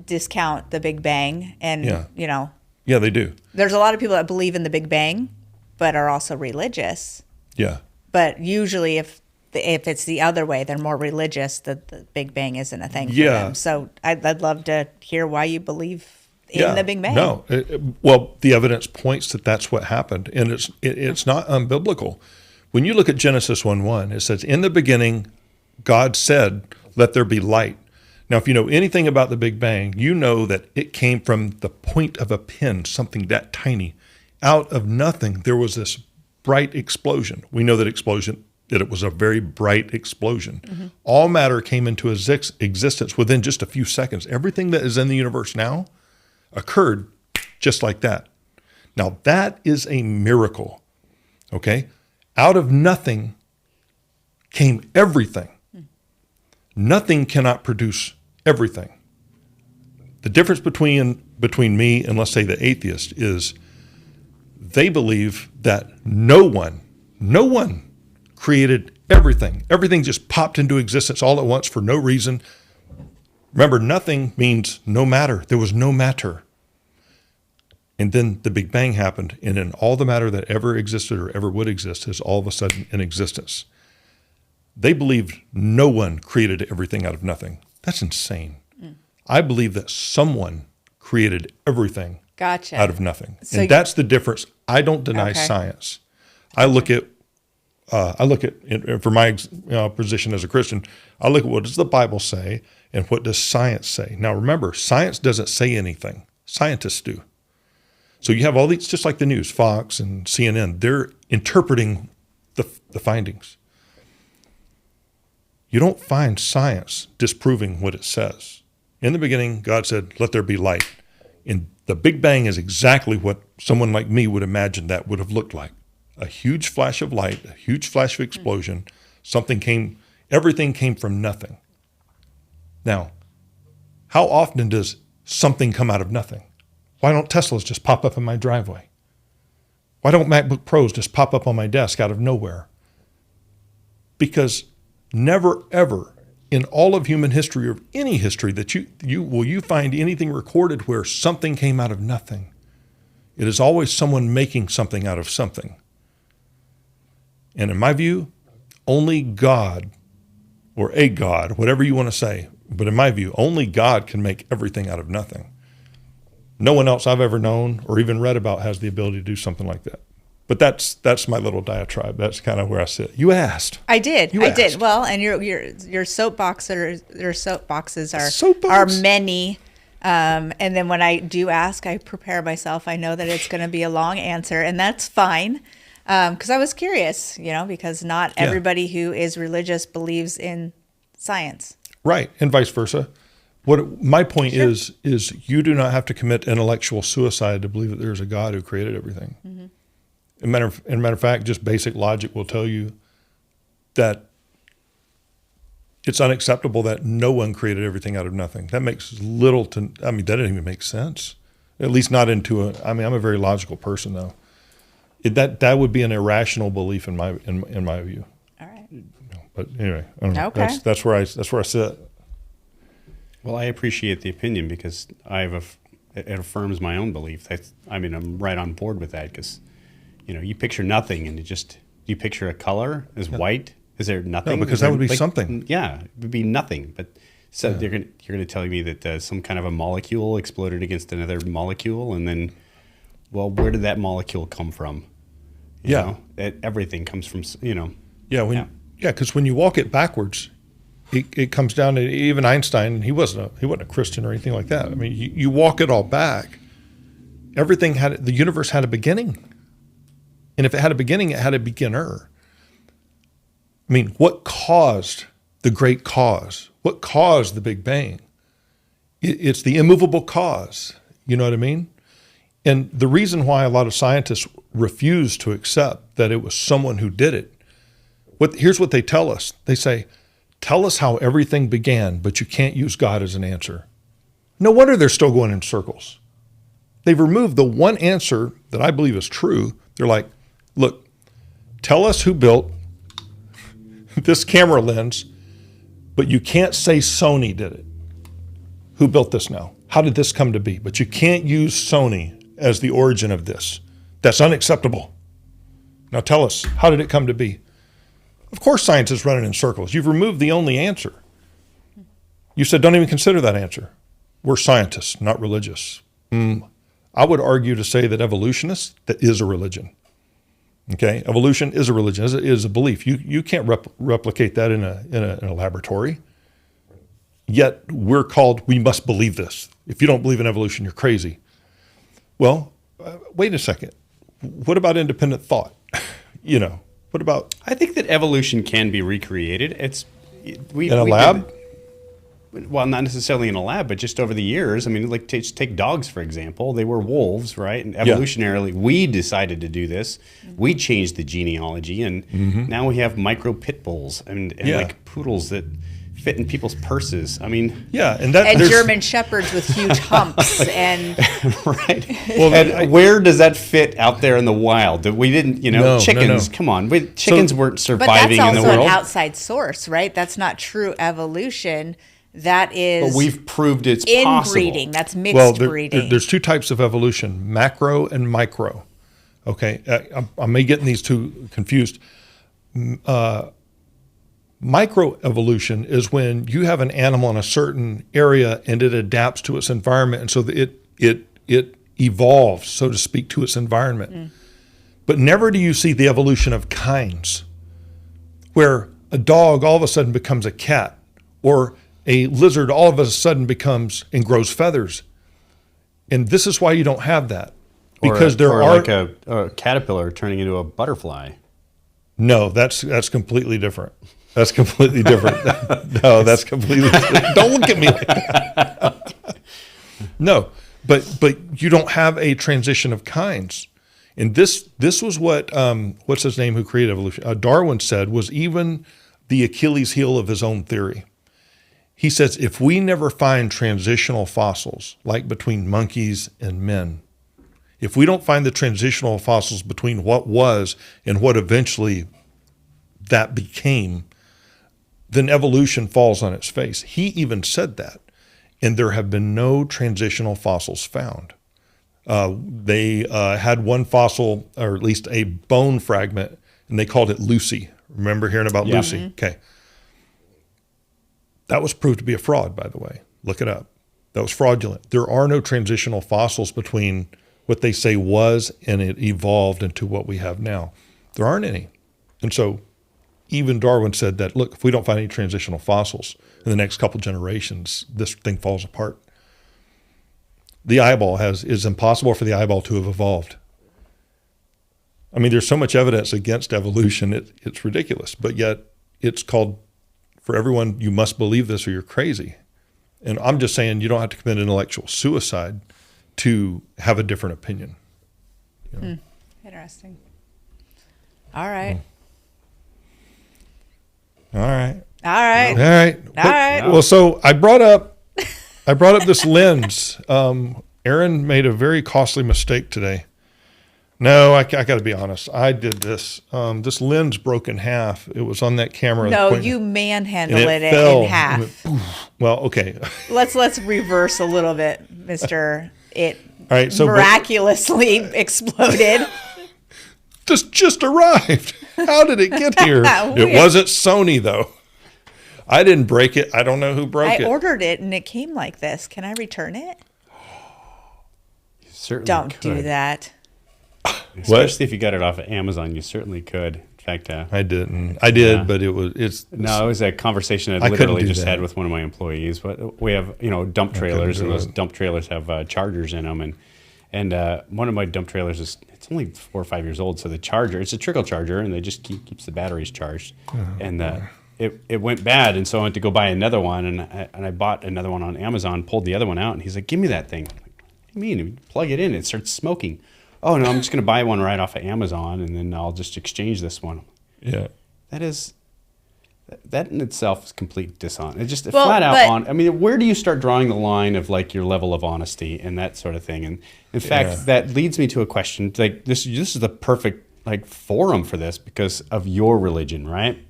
discount the Big Bang, and Yeah. Yeah, they do. there's a lot of people that believe in the Big Bang, but are also religious. Yeah. But usually, if it's the other way, they're more religious. That the Big Bang isn't a thing for Yeah. them. So I'd love to hear why you believe in the Big Bang. No. Well, the evidence points that that's what happened, and it's not unbiblical. When you look at Genesis 1:1, it says, "In the beginning, God said, 'Let there be light.'" Now, if you know anything about the Big Bang, you know that it came from the point of a pin, something that tiny. Out of nothing, there was this bright explosion. We know that it was a very bright explosion. Mm-hmm. All matter came into existence within just a few seconds. Everything that is in the universe now occurred just like that. Now, that is a miracle, okay? Out of nothing came everything. Nothing cannot produce everything. The difference between me and, let's say, the atheist is they believe that no one created everything. Everything just popped into existence all at once for no reason. Remember, nothing means no matter. There was no matter. And then the Big Bang happened, and then all the matter that ever existed or ever would exist is all of a sudden in existence. They believed no one created everything out of nothing. That's insane. I believe that someone created everything out of nothing. And that's the difference. I don't deny science. I look at for my position as a Christian, I look at what does the Bible say and what does science say. Now remember, science doesn't say anything. Scientists do. So you have all these, just like the news, Fox and CNN, they're interpreting the findings. You don't find science disproving what it says. In the beginning, God said, "Let there be light." And the Big Bang is exactly what someone like me would imagine that would have looked like. A huge flash of light, a huge flash of explosion. Everything came from nothing. Now, how often does something come out of nothing? Why don't Teslas just pop up in my driveway? Why don't MacBook Pros just pop up on my desk out of nowhere? Because never, ever in all of human history or any history that you find anything recorded where something came out of nothing. It is always someone making something out of something. And in my view, only God, or a God, whatever you want to say, but in my view, only God can make everything out of nothing. No one else I've ever known or even read about has the ability to do something like that. But that's my little diatribe. That's kind of where I sit. You asked. I did. You asked. Well, and your soapboxes are many. And then when I do ask, I prepare myself. I know that it's going to be a long answer, and that's fine. Because I was curious, because not everybody who is religious believes in science. Right, and vice versa. My point is you do not have to commit intellectual suicide to believe that there's a God who created everything. Mm-hmm. As a matter of fact, just basic logic will tell you that it's unacceptable that no one created everything out of nothing. That makes that doesn't even make sense. At least not I'm a very logical person though. That would be an irrational belief in my view. All right. But anyway, I don't know. Okay. That's where I sit. Well, I appreciate the opinion because it affirms my own belief. I'm right on board with that because, you picture nothing and you picture a color as white. Is there nothing? No, because that would be something. Yeah, it would be nothing. But you're going to tell me that some kind of a molecule exploded against another molecule, and then, well, where did that molecule come from? You know, everything comes from. Yeah, because when you walk it backwards, it comes down to even Einstein. He wasn't a Christian or anything like that. I mean, you walk it all back. The universe had a beginning, and if it had a beginning, it had a beginner. I mean, what caused the great cause? What caused the Big Bang? It's the immovable cause. You know what I mean? And the reason why a lot of scientists refuse to accept that it was someone who did it, here's what they tell us. They say, tell us how everything began, but you can't use God as an answer. No wonder they're still going in circles. They've removed the one answer that I believe is true. They're like, look, tell us who built this camera lens, but you can't say Sony did it. Who built this now? How did this come to be? But you can't use Sony as the origin of this. That's unacceptable. Now tell us, how did it come to be? Of course science is running in circles. You've removed the only answer. You said, don't even consider that answer. We're scientists, not religious. I would argue to say that evolutionists, that is a religion. Okay, evolution is a religion, is a belief. You can't replicate that in a laboratory. Yet we must believe this. If you don't believe in evolution, you're crazy. Well, wait a second. What about independent thought? What about? I think that evolution can be recreated. In a lab? Well, not necessarily in a lab, but just over the years. I mean, like take dogs, for example. They were wolves, right? And evolutionarily, we decided to do this. We changed the genealogy, and now we have micro pit bulls and like poodles that fit in people's purses. I mean, and German shepherds with huge humps and right. Well, and where does that fit out there in the wild? We didn't, chickens. No. Come on, chickens weren't surviving in the world. But that's also an outside source, right? That's not true evolution. That is. But we've proved it's inbreeding. possible. That's mixed breeding. There's two types of evolution: macro and micro. Okay, I may get these two confused. Microevolution is when you have an animal in a certain area and it adapts to its environment, and so it evolves, so to speak, to its environment. But never do you see the evolution of kinds, where a dog all of a sudden becomes a cat, or a lizard all of a sudden becomes and grows feathers. And this is why you don't have that, because like a caterpillar turning into a butterfly. No, that's completely different. That's completely different. No, that's completely different. Don't look at me like that. No, But you don't have a transition of kinds. And this was what what's his name who created evolution? Darwin said was even the Achilles heel of his own theory. He says if we never find transitional fossils like between monkeys and men, if we don't find the transitional fossils between what was and what eventually that became, then evolution falls on its face. He even said that. And there have been no transitional fossils found. They had one fossil, or at least a bone fragment, and they called it Lucy. Remember hearing about Lucy? Mm-hmm. Okay. That was proved to be a fraud, by the way. Look it up. That was fraudulent. There are no transitional fossils between what they say was and it evolved into what we have now. There aren't any. And so even Darwin said that, look, if we don't find any transitional fossils in the next couple generations, this thing falls apart. The eyeball is impossible for the eyeball to have evolved. I mean, there's so much evidence against evolution, it's ridiculous. But yet it's called, for everyone, you must believe this or you're crazy. And I'm just saying you don't have to commit intellectual suicide to have a different opinion. You know? Interesting. All right. All right. All right. All right. All right. Well, so I brought up this lens. Aaron made a very costly mistake today. No, I got to be honest. I did this. This lens broke in half. It was on that camera. No, you manhandled it fell in half. Well, okay. Let's reverse a little bit, Mr. It All right, so miraculously exploded. Just arrived. How did it get here? It wasn't Sony, though. I didn't break it. I don't know who broke it. I ordered it, and it came like this. Can I return it? You certainly Don't could. do that. Especially if you got it off of Amazon, you certainly could. In fact, I didn't. I did, but it was a conversation I couldn't literally do just that. had with one of my employees. But we have dump trailers, and those dump trailers have chargers in them, and one of my dump trailers it's only 4 or 5 years old, so the charger, it's a trickle charger, and they just keeps the batteries charged, it went bad, and so I went to go buy another one, and I bought another one on Amazon, pulled the other one out, and he's like, "Give me that thing." I'm like, "What do you mean? You plug it in, it starts smoking." "Oh no, I'm just going to buy one right off of Amazon, and then I'll just exchange this one." Yeah. That in itself is complete dishonest. It's just flat out I mean, where do you start drawing the line of like your level of honesty and that sort of thing? And in fact, that leads me to a question. Like this is the perfect like forum for this because of your religion, right?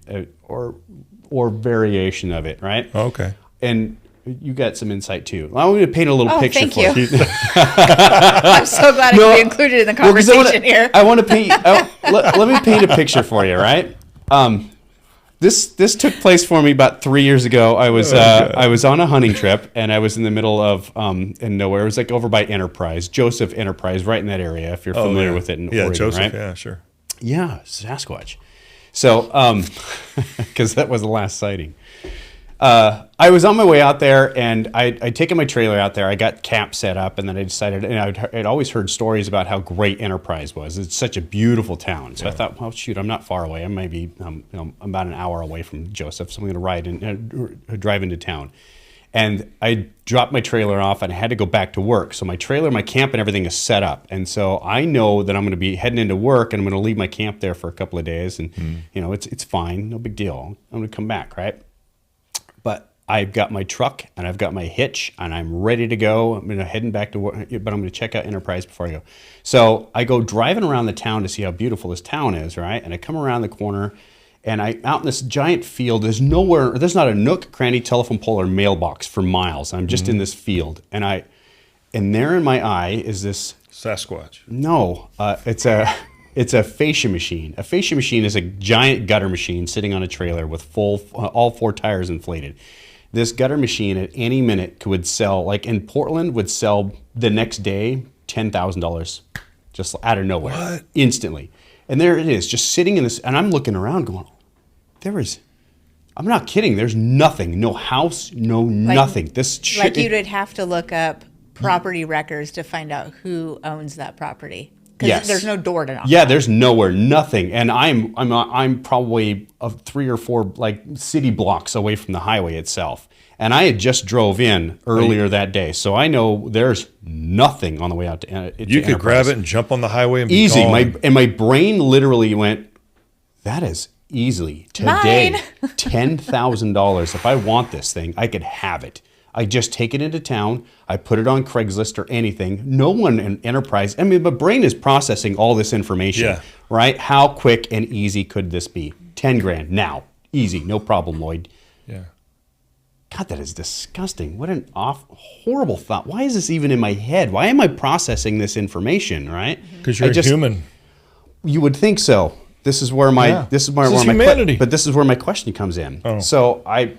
Or variation of it, right? Okay. And you got some insight too. I'm going to paint a little picture thank for you. you. I'm so glad I could be included in the conversation here. I want to paint. Let me paint a picture for you, right? This took place for me about 3 years ago. I was on a hunting trip, and I was in the middle of in nowhere. It was like over by Enterprise, Joseph Enterprise, right in that area. If you're familiar with it in Oregon, Joseph, right? Yeah, sure. Yeah, Sasquatch. So, because that was the last sighting. I was on my way out there, and I'd taken my trailer out there. I got camp set up, and then I decided, and I'd always heard stories about how great Enterprise was. It's such a beautiful town. So I thought, well, shoot, I'm not far away. I'm maybe I'm about an hour away from Joseph, so I'm going to drive into town. And I dropped my trailer off, and I had to go back to work. So my trailer, my camp, and everything is set up. And so I know that I'm going to be heading into work, and I'm going to leave my camp there for a couple of days. And, it's fine. No big deal. I'm going to come back, right? But I've got my truck, and I've got my hitch, and I'm ready to go. I'm heading back to work, but I'm going to check out Enterprise before I go. So I go driving around the town to see how beautiful this town is, right? And I come around the corner, and out in this giant field, there's not a nook, cranny, telephone pole, or mailbox for miles. I'm just in this field, and there in my eye is this Sasquatch. No, it's a fascia machine. A fascia machine is a giant gutter machine sitting on a trailer with all 4 tires inflated. This gutter machine at any minute would sell, like in Portland, would sell the next day $10,000 just out of nowhere, instantly. And there it is, just sitting in this, and I'm looking around going, I'm not kidding, there's nothing, no house, nothing. This shit. Like you'd have to look up property records to find out who owns that property. Because Yes. there's no door to knock Yeah, on. there's nowhere, nothing, and I'm probably 3 or 4 like city blocks away from the highway itself, and I had just drove in earlier that day, so I know there's nothing on the way out to. You could grab it and jump on the highway and be easy. gone. My brain literally went, that is easily today Mine. $10,000. If I want this thing, I could have it. I just take it into town. I put it on Craigslist or anything. No one in enterprise. I mean, my brain is processing all this information, Yeah. right? How quick and easy could this be? 10 grand now, easy, no problem, Lloyd. Yeah. God, that is disgusting. What an horrible thought. Why is this even in my head? Why am I processing this information, right? Because you're human. You would think so. This is where my Yeah. this is where This is my humanity. but this is where my question comes in. Oh. So I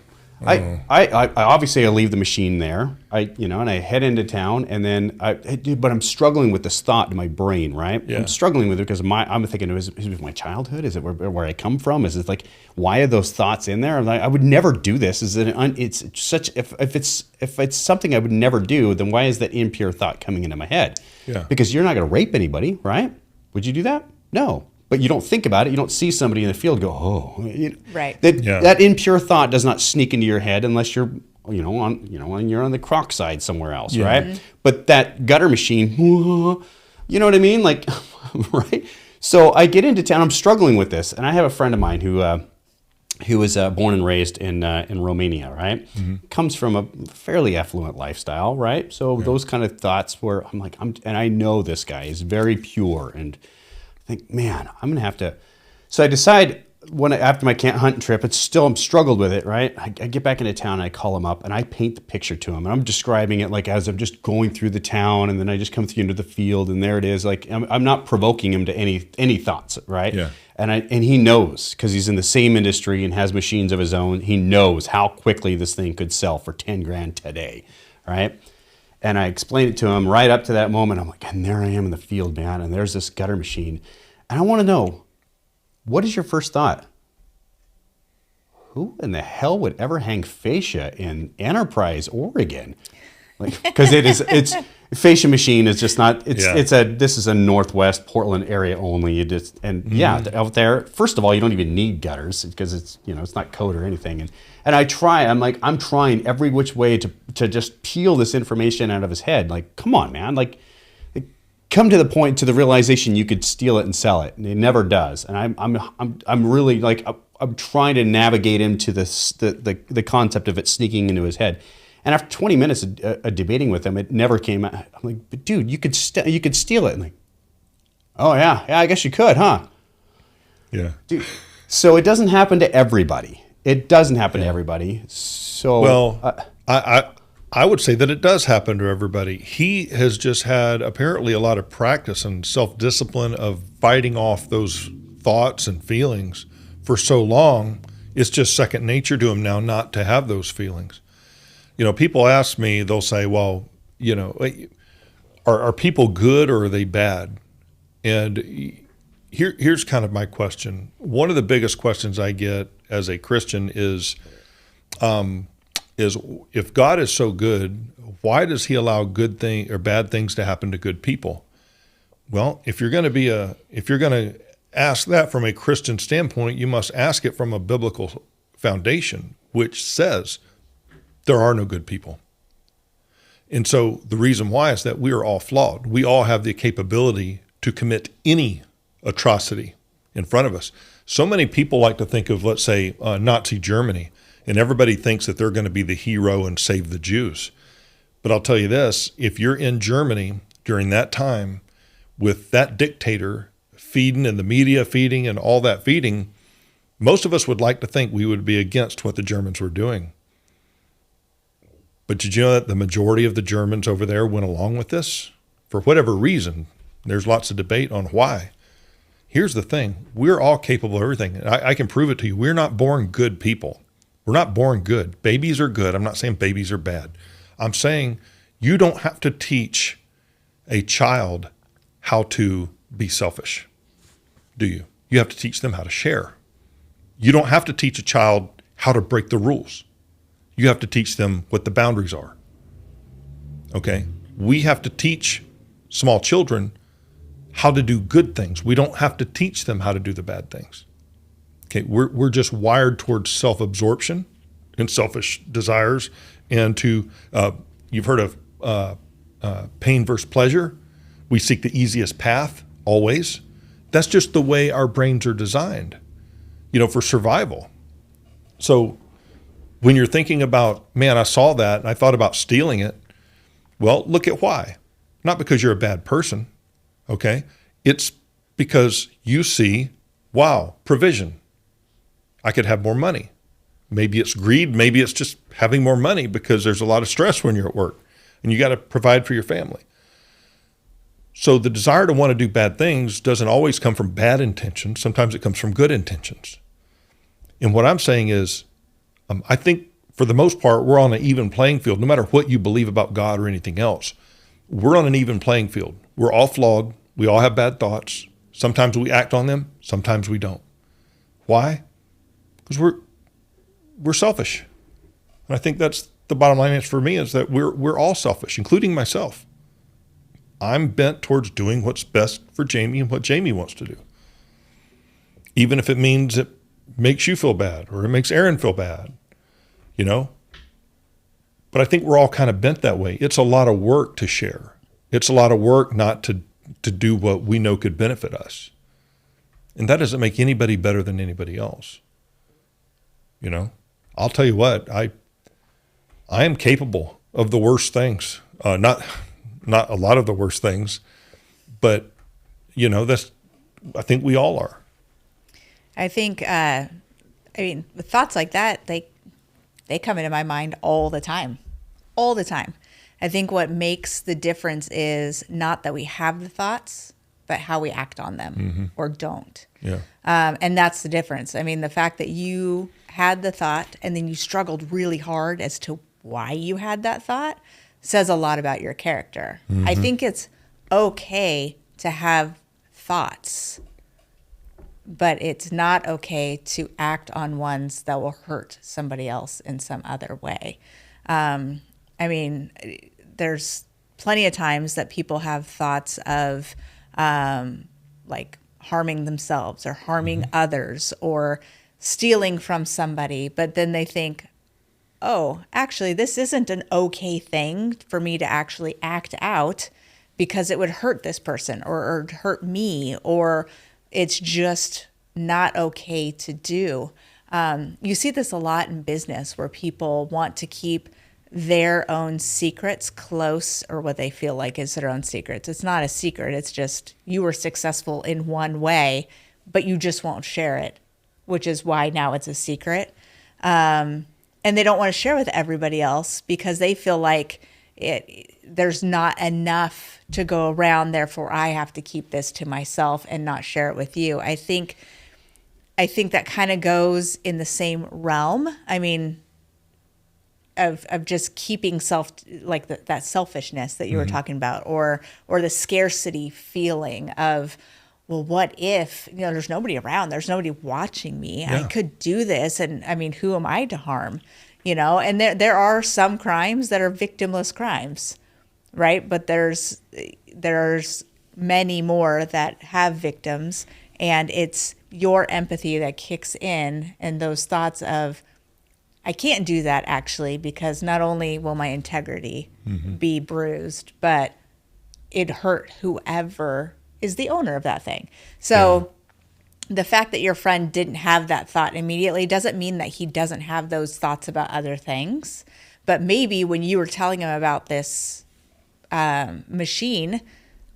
obviously I leave the machine there. And I head into town, and then but I'm struggling with this thought in my brain, right? Yeah. I'm struggling with it because I'm thinking, is it my childhood? Is it where I come from? Is it like, why are those thoughts in there? I'm like, I would never do this. Is it it's such if it's something I would never do, then why is that impure thought coming into my head? Yeah. Because you're not going to rape anybody, right? Would you do that? No. But you don't think about it. You don't see somebody in the field go, oh, Right. That impure thought does not sneak into your head unless you're, when you're on the croc side somewhere else, Yeah. right? But that gutter machine, you know what I mean? Like, right? So I get into town. I'm struggling with this, and I have a friend of mine who was born and raised in Romania, right? Comes from a fairly affluent lifestyle, right? So those kind of thoughts where I'm like, and I know this guy is very pure, and I think, man, I'm gonna have to. So I decide after my can't hunt trip, I'm struggled with it, right? I get back into town, and I call him up, and I paint the picture to him, and I'm describing it like as I'm just going through the town, and then I just come through into the field, and there it is. Like I'm not provoking him to any thoughts, right? Yeah. And he knows, because he's in the same industry and has machines of his own. He knows how quickly this thing could sell for 10 grand today, right? And I explained it to him right up to that moment. I'm like, and there I am in the field, man, and there's this gutter machine. And I want to know, what is your first thought? Who in the hell would ever hang fascia in Enterprise, Oregon? Like, because it's fascia machine is just not, this is a Northwest Portland area only. Out there, first of all, you don't even need gutters because it's not code or anything. And I'm trying every which way to just peel this information out of his head. Like, come on, man. Like, come to the realization you could steal it and sell it. And he never does. And I'm really like, I'm trying to navigate into the concept of it sneaking into his head. And after 20 minutes of debating with him, it never came out. I'm like, but dude, you could steal it. And like, oh yeah, I guess you could, huh? Yeah. Dude, so it doesn't happen to everybody. It doesn't happen to everybody. So Well, I would say that it does happen to everybody. He has just had apparently a lot of practice and self-discipline of fighting off those thoughts and feelings for so long. It's just second nature to him now not to have those feelings. People ask me, they'll say, well, are people good or are they bad? And here's kind of my question. One of the biggest questions I get as a Christian is if God is so good, why does he allow good thing or bad things to happen to good people? Well, if you're going to ask that from a Christian standpoint, you must ask it from a biblical foundation, which says there are no good people. And so the reason why is that we are all flawed. We all have the capability to commit any atrocity in front of us. So many people like to think of, let's say, Nazi Germany, and everybody thinks that they're going to be the hero and save the Jews. But I'll tell you this, if you're in Germany during that time with that dictator feeding and the media feeding and all that feeding, most of us would like to think we would be against what the Germans were doing. But did you know that the majority of the Germans over there went along with this? For whatever reason, there's lots of debate on why. Here's the thing. We're all capable of everything. I can prove it to you. We're not born good people. We're not born good. Babies are good. I'm not saying babies are bad. I'm saying you don't have to teach a child how to be selfish, do you? You have to teach them how to share. You don't have to teach a child how to break the rules. You have to teach them what the boundaries are. Okay? We have to teach small children how to do good things. We don't have to teach them how to do the bad things. Okay, we're just wired towards self-absorption and selfish desires, and to you've heard of pain versus pleasure. We seek the easiest path always. That's just the way our brains are designed, for survival. So when you're thinking about, man, I saw that and I thought about stealing it, well, look at why. Not because you're a bad person, okay? It's because you see, wow, provision. I could have more money. Maybe it's greed. Maybe it's just having more money because there's a lot of stress when you're at work and you got to provide for your family. So the desire to want to do bad things doesn't always come from bad intentions. Sometimes it comes from good intentions. And what I'm saying is, I think for the most part, we're on an even playing field. No matter what you believe about God or anything else, we're on an even playing field. We're all flawed. We all have bad thoughts. Sometimes we act on them. Sometimes we don't. Why? Because we're selfish. And I think that's the bottom line answer for me, is that we're all selfish, including myself. I'm bent towards doing what's best for Jamie and what Jamie wants to do. Even if it means it makes you feel bad or it makes Aaron feel bad, But I think we're all kind of bent that way. It's a lot of work to share. It's a lot of work not to do what we know could benefit us. And that doesn't make anybody better than anybody else. I'll tell you what, I am capable of the worst things. Not a lot of the worst things, but I think we all are. I think, with thoughts like that, they come into my mind all the time. I think what makes the difference is not that we have the thoughts, but how we act on them or don't. Yeah. And that's the difference. The fact that you had the thought and then you struggled really hard as to why you had that thought says a lot about your character. I think it's okay to have thoughts, but it's not okay to act on ones that will hurt somebody else in some other way. There's plenty of times that people have thoughts of like harming themselves or harming others or stealing from somebody, but then they think, oh, actually, this isn't an okay thing for me to actually act out because it would hurt this person or hurt me, or it's just not okay to do. You see this a lot in business where people want to keep their own secrets close, or what they feel like is their own secrets. It's not a secret. It's just you were successful in one way, but you just won't share it, which is why now it's a secret. And they don't want to share with everybody else because they feel like there's not enough to go around. Therefore, I have to keep this to myself and not share it with you. I think that kind of goes in the same realm. Of just keeping that selfishness that you were talking about, or the scarcity feeling of, well, what if, there's nobody around, there's nobody watching me. Yeah. I could do this. And who am I to harm? And there are some crimes that are victimless crimes, right? But there's many more that have victims, and it's your empathy that kicks in, and those thoughts of, I can't do that actually, because not only will my integrity be bruised, but it hurt whoever is the owner of that thing. So the fact that your friend didn't have that thought immediately doesn't mean that he doesn't have those thoughts about other things. But maybe when you were telling him about this machine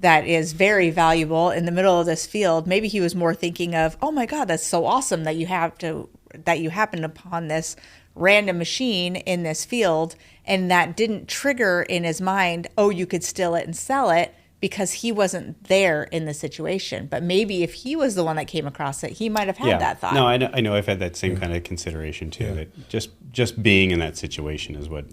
that is very valuable in the middle of this field, maybe he was more thinking of, oh my God, that's so awesome that you happened upon this random machine in this field, and that didn't trigger in his mind, oh, you could steal it and sell it, because he wasn't there in the situation. But maybe if he was the one that came across it, he might have had that thought. No, I know I've had that same kind of consideration too. That just being in that situation is what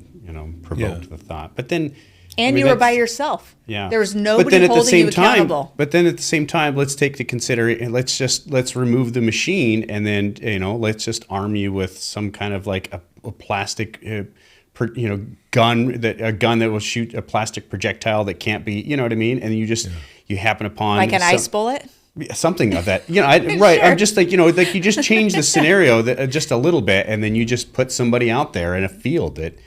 provoked the thought. But then, you were by yourself. Yeah, there was nobody holding you accountable. But then at the same time, let's take to consideration. Let's remove the machine, and then let's just arm you with some kind of like a plastic gun that will shoot a plastic projectile that can't be, you know what I mean? And you happen upon like an ice bullet. Something of that, right? Sure. I'm just like, like you just change the scenario just a little bit, and then you just put somebody out there in a field that,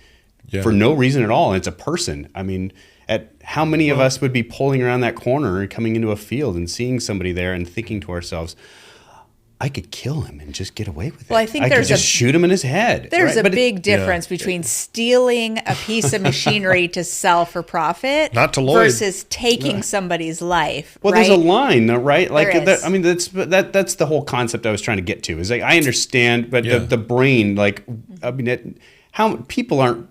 for no reason at all, and it's a person. I mean, at how many of us would be pulling around that corner and coming into a field and seeing somebody there and thinking to ourselves, I could kill him and just get away with it. Well, I think I could just shoot him in his head. There's right? a big difference between stealing a piece of machinery to sell for profit, not to Lloyd, versus taking somebody's life. Well, right? there's a line, though, right? Like, I mean, that's the whole concept I was trying to get to. Is like, I understand, but the brain, like, I mean, how people aren't.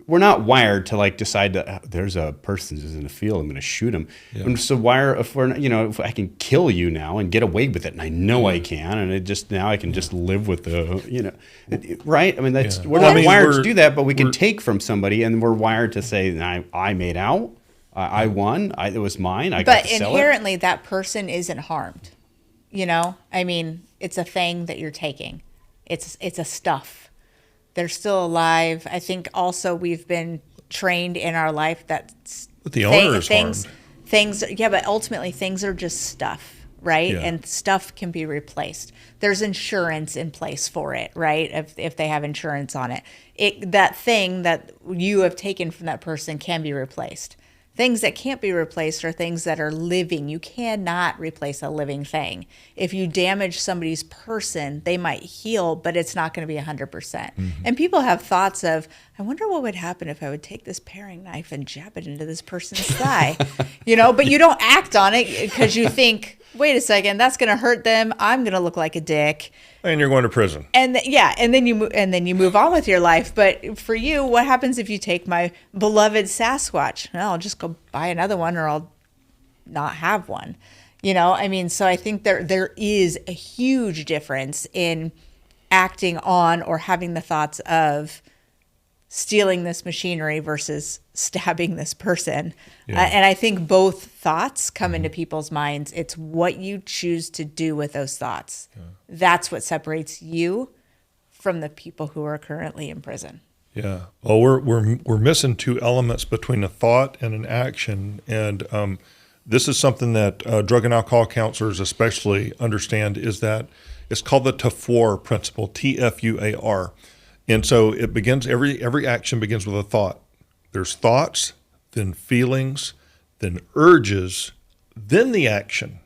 We're not wired to like decide that there's a person who's in the field, I'm going to shoot him. Yeah. And so if I can kill you now and get away with it, and I know I can, and now I can just live with right? I mean, we're not wired to do that, but we can take from somebody, and we're wired to say, I made out, I won, it was mine, I got to sell it. But inherently, that person isn't harmed. I mean, it's a thing that you're taking. It's a stuff. They're still alive. I think also we've been trained in our life that the owner is harmed. But ultimately things are just stuff, right? Yeah. And stuff can be replaced. There's insurance in place for it, right? If they have insurance on it. That thing that you have taken from that person can be replaced. Things that can't be replaced are things that are living. You cannot replace a living thing. If you damage somebody's person, they might heal, but it's not going to be 100%. Mm-hmm. And people have thoughts of, I wonder what would happen if I would take this paring knife and jab it into this person's thigh, but you don't act on it because you think, wait a second, that's going to hurt them. I'm going to look like a dick. And you're going to prison. And then you move on with your life. But for you, what happens if you take my beloved Sasquatch? Well, I'll just go buy another one, or I'll not have one. So I think there is a huge difference in acting on or having the thoughts of stealing this machinery versus stabbing this person. Yeah. And I think both thoughts come into people's minds. It's what you choose to do with those thoughts. Yeah. That's what separates you from the people who are currently in prison. Yeah. Well, we're missing two elements between a thought and an action. And this is something that drug and alcohol counselors especially understand, is that it's called the TFUAR principle, TFUAR. And so it begins, every action begins with a thought. There's thoughts, then feelings, then urges, then the action.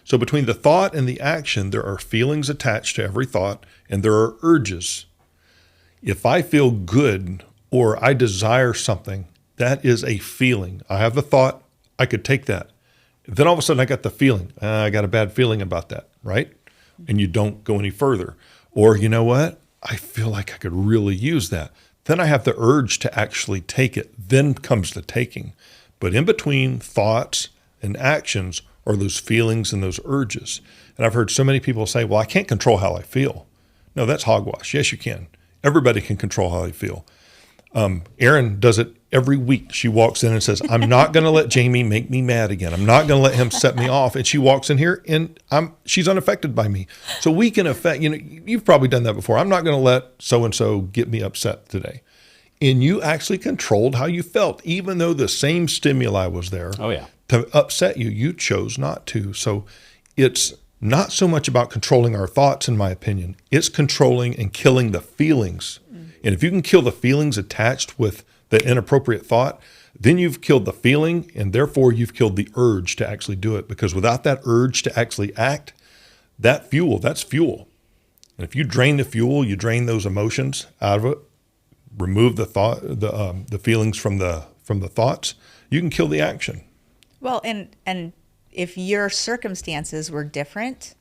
So between the thought and the action, there are feelings attached to every thought, and there are urges. If I feel good or I desire something, that is a feeling. I have the thought, I could take that. Then all of a sudden I got the feeling. I got a bad feeling about that, right? And you don't go any further. Or you know what? I feel like I could really use that. Then I have the urge to actually take it. Then comes the taking. But in between thoughts and actions are those feelings and those urges. And I've heard so many people say, well, I can't control how I feel. No, that's hogwash. Yes, you can. Everybody can control how they feel. Erin does it every week. She walks in and says, I'm not going to let Jamie make me mad again. I'm not going to let him set me off. And she walks in here and she's unaffected by me. So we can affect, you've probably done that before. I'm not going to let so-and-so get me upset today. And you actually controlled how you felt, even though the same stimuli was there. Oh, yeah. To upset you. You chose not to. So it's not so much about controlling our thoughts, in my opinion. It's controlling and killing the feelings. And if you can kill the feelings attached with the inappropriate thought, then you've killed the feeling, and therefore you've killed the urge to actually do it. Because without that urge to actually act, that's fuel. And if you drain the fuel, you drain those emotions out of it, remove the thought, the feelings from the thoughts, you can kill the action. Well, and if your circumstances were different,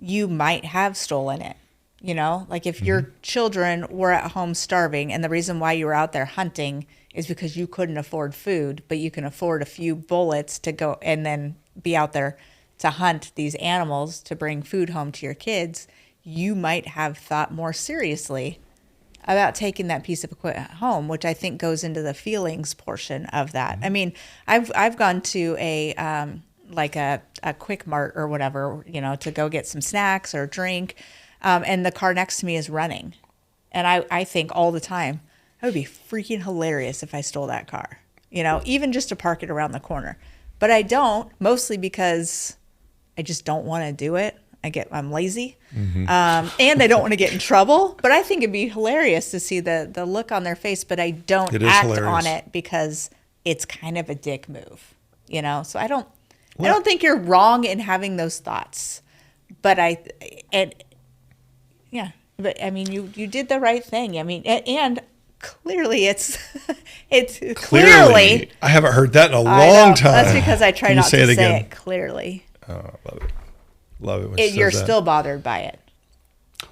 you might have stolen it. Like if your children were at home starving, and the reason why you were out there hunting is because you couldn't afford food, but you can afford a few bullets to go and then be out there to hunt these animals to bring food home to your kids, you might have thought more seriously about taking that piece of equipment home, which I think goes into the feelings portion of that. I mean, I've gone to a Quick Mart or whatever, to go get some snacks or drink. And the car next to me is running. And I think all the time, It would be freaking hilarious if I stole that car, even just to park it around the corner. But I don't, mostly because I just don't want to do it. I'm lazy, and I don't want to get in trouble. But I think it'd be hilarious to see the look on their face. But I don't act on it because it's kind of a dick move, So I don't think you're wrong in having those thoughts. But But I mean, you did the right thing. I mean, and clearly it's clearly. I haven't heard that in a long time. That's because I try not to say it clearly. Oh, I love it. Love it when you're still bothered by it.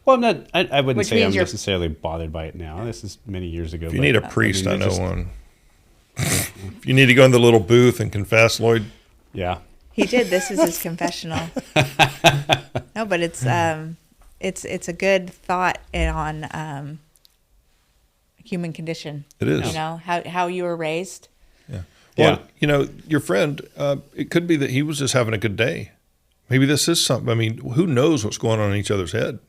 Well, I'm not. I wouldn't say I'm necessarily bothered by it now. This is many years ago. If you need a priest, I know one. If you need to go in the little booth and confess, Lloyd. Yeah. He did. This is his confessional. No, but it's a good thought on human condition. It is. How you were raised. Yeah. Well, your friend, it could be that he was just having a good day. Maybe this is something. I mean, who knows what's going on in each other's head?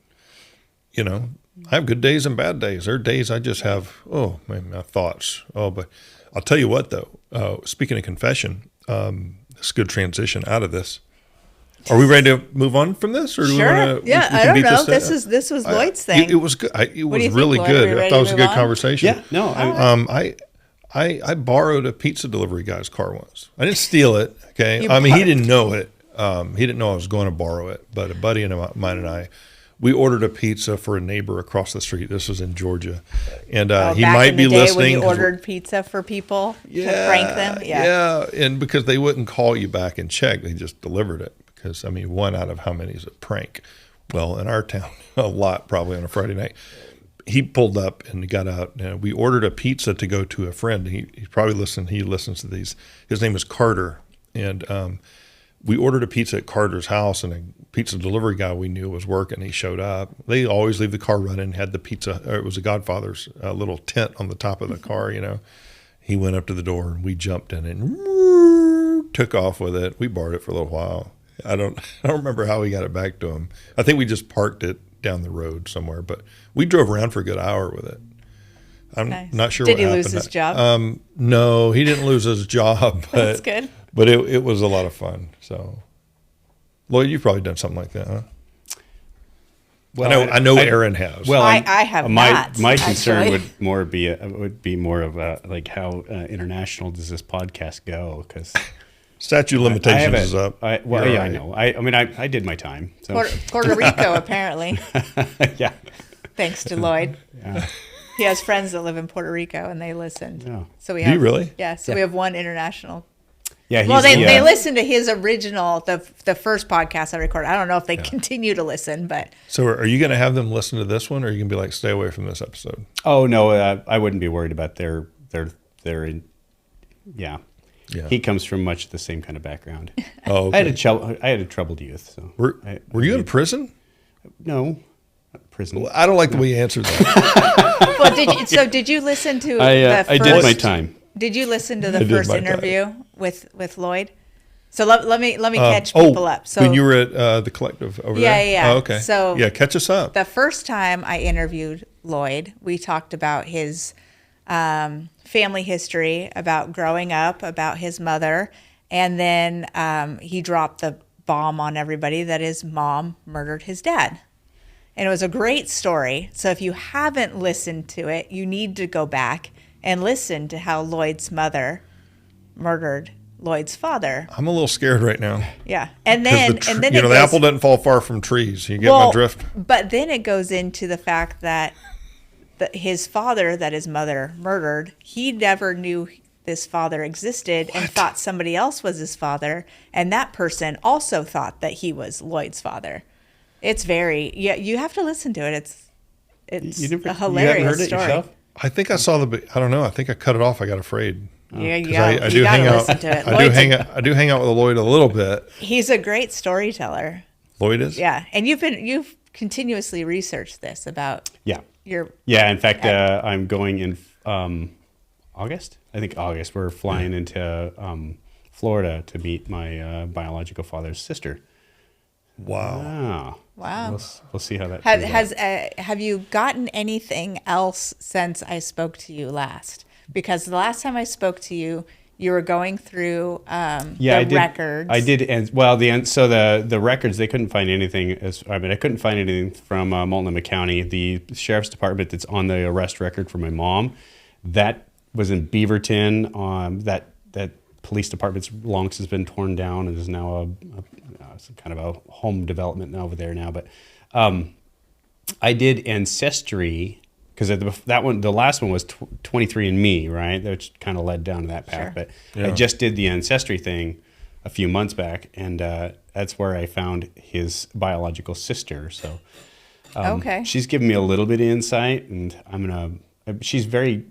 I have good days and bad days. There are days I just have, my thoughts. But I'll tell you what, though. Speaking of confession, it's a good transition out of this. Are we ready to move on from this, or do sure? we want to? Yeah, I don't know. This was Lloyd's thing. It was good. It was really good. I thought it was a good conversation. Yeah. No. I borrowed a pizza delivery guy's car once. I didn't steal it. Okay. He didn't know it. He didn't know I was going to borrow it. But a buddy of mine and I, we ordered a pizza for a neighbor across the street. This was in Georgia, and he might be listening. When you ordered pizza for people to prank them. Yeah. And because they wouldn't call you back and check, they just delivered it. Because, one out of how many is a prank? Well, in our town, a lot, probably on a Friday night. He pulled up and got out. We ordered a pizza to go to a friend. He probably listened. He listens to these. His name is Carter. And we ordered a pizza at Carter's house, and a pizza delivery guy we knew was working. He showed up. They always leave the car running, had the pizza. Or it was a Godfather's little tent on the top of the car, He went up to the door, and we jumped in and took off with it. We borrowed it for a little while. I don't remember how we got it back to him. I think we just parked it down the road somewhere, but we drove around for a good hour with it. I'm not sure what happened. Did he lose his job? No, he didn't lose his job. But, that's good. But it was a lot of fun. So, Lloyd, you've probably done something like that, huh? Well, I know Aaron has. Well, I have not. My concern would be more of like how international does this podcast go? Because statute of limitations is up. I know. I did my time. So. Puerto Rico, apparently. Yeah. Thanks to Lloyd. Yeah. He has friends that live in Puerto Rico, and they listened. Yeah. So we have. Do you really? Yeah. So we have one international. Yeah. Well, they listened to his original, the first podcast I recorded. I don't know if they continue to listen, but. So are you going to have them listen to this one, or are you going to be like, stay away from this episode? Oh no, I wouldn't be worried about their. Yeah. He comes from much the same kind of background. Oh, okay. I had a troubled youth. So were you in prison? No, not prison. Well, I don't like the way you answered that. Well, did you listen to? I did my time. Did you listen to the first interview with Lloyd? So let me catch people up. So when you were at the collective over there. Yeah. Oh, okay. So catch us up. The first time I interviewed Lloyd, we talked about his family history, about growing up, about his mother, and then he dropped the bomb on everybody that his mom murdered his dad. And it was a great story. So if you haven't listened to it, you need to go back and listen to how Lloyd's mother murdered Lloyd's father. I'm a little scared right now. Yeah. And then the apple doesn't fall far from trees. You get my drift? But then it goes into the fact that his father that his mother murdered, he never knew this father existed and thought somebody else was his father. And that person also thought that he was Lloyd's father. It's you have to listen to it. It's a hilarious you haven't heard it story. Yourself? I think I saw I don't know. I think I cut it off. I got afraid. Yeah, I do hang out. Listen to it. I do hang out with Lloyd a little bit. He's a great storyteller. Lloyd is? Yeah. And you've continuously researched this about your in fact I'm going in August. I think August. We're flying into Florida to meet my biological father's sister. Wow. Wow. We'll see how that plays out. Have you gotten anything else since I spoke to you last? Because the last time I spoke to you, you were going through records. I did, and the records, they couldn't find anything. I couldn't find anything from Multnomah County. The sheriff's department that's on the arrest record for my mom, that was in Beaverton. That police department's long since been torn down and is now some kind of a home development over there now. But I did Ancestry. Because the last one was 23andMe, right? Which kind of led down to that path. Sure. But I just did the Ancestry thing a few months back, and that's where I found his biological sister. So okay, she's given me a little bit of insight, and she's very,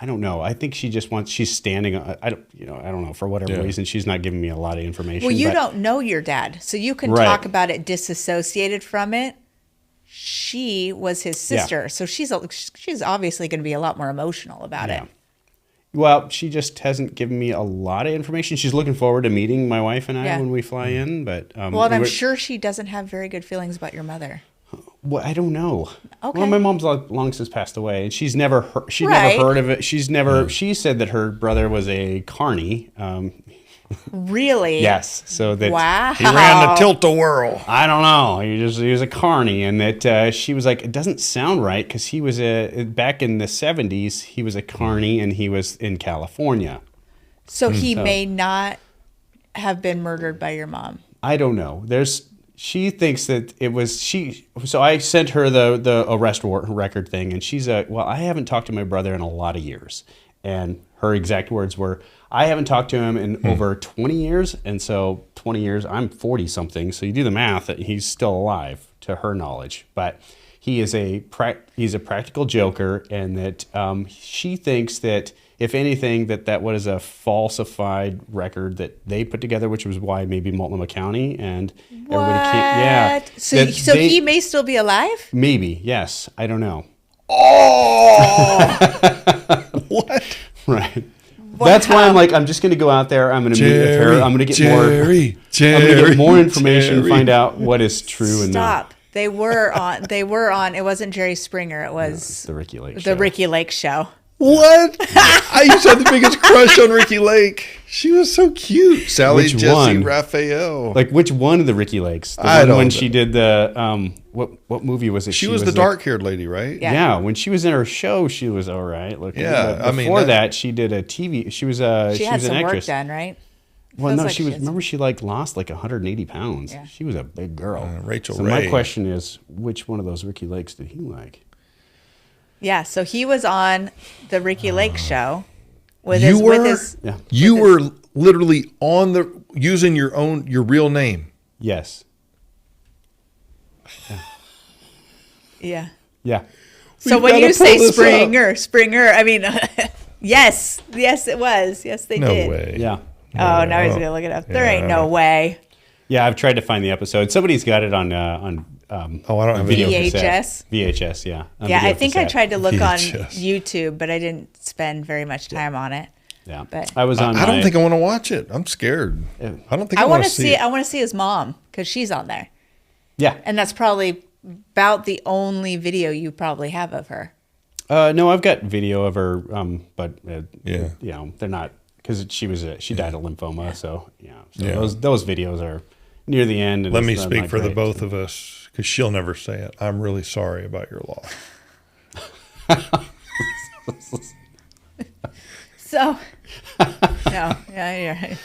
I don't know. I think she just wants. She's standing. I don't know, for whatever reason, she's not giving me a lot of information. Well, you don't know your dad, so you can talk about it disassociated from it. She was his sister, so she's obviously going to be a lot more emotional about it. Well, she just hasn't given me a lot of information. She's looking forward to meeting my wife and I when we fly in. But I'm sure she doesn't have very good feelings about your mother. Well, I don't know. Okay. Well, my mom's long since passed away, and she's never heard of it. She said that her brother was a carny. Really? Yes. So that he ran the tilt-a-whirl. I don't know. He was a carny, and that she was like, it doesn't sound right because he was back in the 70s. He was a carny, and he was in California. So he may not have been murdered by your mom. I don't know. She thinks that it was she. So I sent her the arrest record thing, and she's I haven't talked to my brother in a lot of years, and her exact words were, I haven't talked to him in over 20 years. And so 20 years, I'm 40 something. So you do the math, that he's still alive to her knowledge. But he is he's a practical joker. And that she thinks that if anything, that was a falsified record that they put together, which was why maybe Multnomah County and everybody can't. Yeah. So he may still be alive? Maybe. Yes. I don't know. Oh, what? Right. That's why I'm like, I'm just going to go out there. I'm going to meet with her. I'm going to get more information, find out what is true and not. Stop. They were on. It wasn't Jerry Springer. It was the Ricky Lake show. The Ricky Lake show. What? I used to have the biggest crush on Ricky Lake. She was so cute. Sally Jesse Raphael. Like which one of the Ricky Lakes? When she did the what movie was it? She was the dark-haired lady, right? Yeah. When she was in her show, she was all right. Yeah. Before that, she did a TV. She was an actress. She had some work done, right? Well, no, she was. Remember, she lost 180 pounds. Yeah. She was a big girl. Rachel Ray. So my question is, which one of those Ricky Lakes did he like? Yeah, so he was on the Ricky Lake show You were literally using your real name. Yes. Yeah. Yeah. So when you say Springer, I mean, yes, it was. Yes, they did. No way. Yeah. Oh, now he's gonna look it up. There ain't no way. Yeah, I've tried to find the episode. Somebody's got it on I don't have video VHS. VHS, yeah. Yeah, I think I tried to look on YouTube, but I didn't spend very much time on it. Yeah, but I was on. I don't think I want to watch it. I'm scared. I don't think I want to see it. I want to see his mom because she's on there. Yeah, and that's probably about the only video you probably have of her. No, I've got video of her, but yeah, you know, they're not because she died of lymphoma. So those videos are near the end. And let me speak for the both of us. Because she'll never say it. I'm really sorry about your loss. So, no, yeah.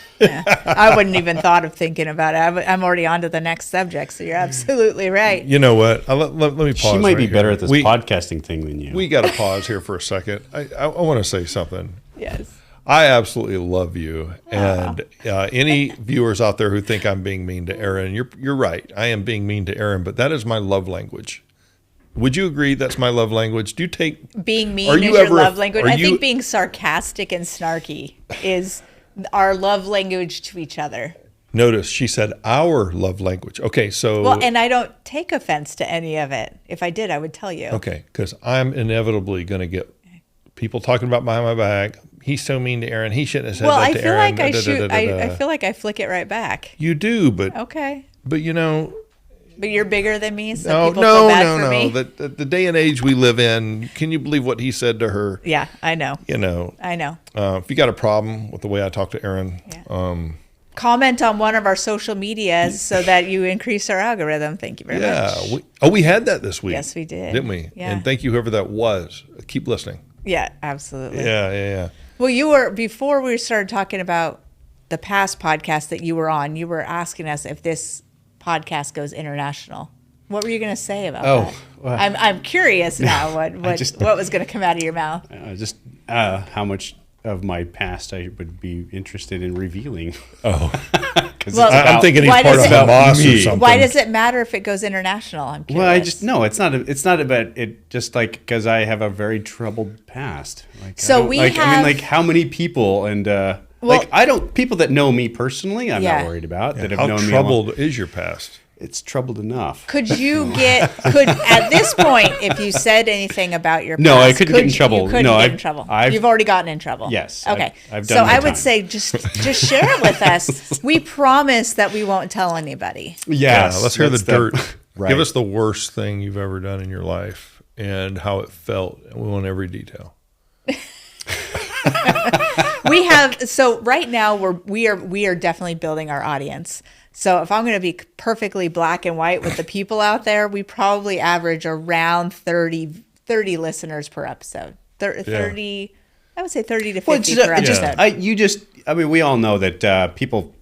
I wouldn't even thought of thinking about it. I'm already on to the next subject, so you're absolutely right. You know what? Let me pause. She might be better at this podcasting thing than you. We got to pause here for a second. I want to say something. Yes. I absolutely love you, and any viewers out there who think I'm being mean to Aaron, you're right. I am being mean to Aaron, but that is my love language. Would you agree that's my love language? Do you take being mean is your love language? I think being sarcastic and snarky is our love language to each other. Notice she said our love language. Okay, so and I don't take offense to any of it. If I did, I would tell you. Okay, because I'm inevitably going to get people talking about behind my back. He's so mean to Aaron. He shouldn't have said that to Aaron. I feel like I flick it right back. You do, but okay. But you know, But you're bigger than me, so No, people feel bad for me. The day and age we live in, can you believe what he said to her? Yeah, I know. I know. If you got a problem with the way I talk to Aaron, comment on one of our social medias so that you increase our algorithm. Thank you very much. We had that this week. Yes, we did. Didn't we? Yeah. And thank you, whoever that was. Keep listening. Yeah, absolutely. Yeah. Well, before we started talking about the past podcast that you were on, you were asking us if this podcast goes international. What were you going to say about that? Well, I'm curious now what was going to come out of your mouth. Just how much of my past I would be interested in revealing. Well, I'm thinking he's part of Hamas or something. Why does it matter if it goes international? I'm curious. Well, it's not about it. Just like because I have a very troubled past. So how many people and people that know me personally, I'm not worried about that have known me. How troubled is your past? It's troubled enough. Could at this point, if you said anything about your past, no, I couldn't get in trouble. You couldn't get in trouble. You've already gotten in trouble. Yes. Okay. I've done my I would time. say just share it with us. We promise that we won't tell anybody. Yes. Yeah, let's hear the dirt. Right. Give us the worst thing you've ever done in your life and how it felt. We want every detail. We have right now we are definitely building our audience. So if I'm going to be perfectly black and white with the people out there, we probably average around 30 listeners per episode. 30, I would say 30 to 50 per episode. We all know that people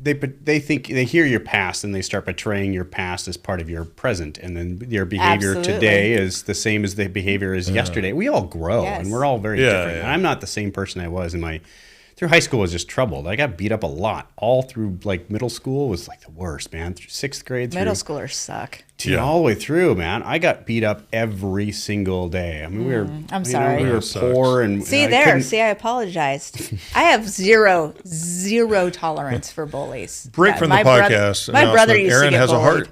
they think they hear your past and they start portraying your past as part of your present, and then your behavior today is the same as the behavior as yesterday. We all grow and we're all very different. Yeah. I'm not the same person I was through high school. Was just troubled. I got beat up a lot all through middle school was the worst, man. Through 6th grade, middle schoolers suck. All the way through, man. I got beat up every single day. I'm sorry. We were poor and I apologized. I have zero tolerance for bullies. Break from the podcast. My brother used Aaron to get has bullied. a heart.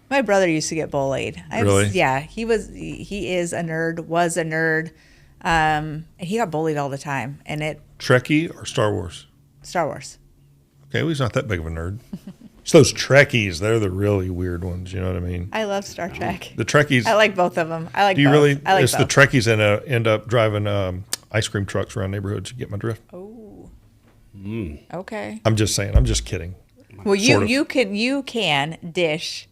My brother used to get bullied. Really? Yeah, he is a nerd. Was a nerd. And he got bullied all the time. And Trekkie or Star Wars? Star Wars. Okay, well, he's not that big of a nerd. It's those Trekkies. They're the really weird ones. You know what I mean? I love Star Trek. The Trekkies. I like both of them. I like. Do you both. really? I like it's both. the Trekkies that end up driving ice cream trucks around neighborhoods. You get my drift? Oh. Okay. I'm just saying. I'm just kidding. Well, you can dish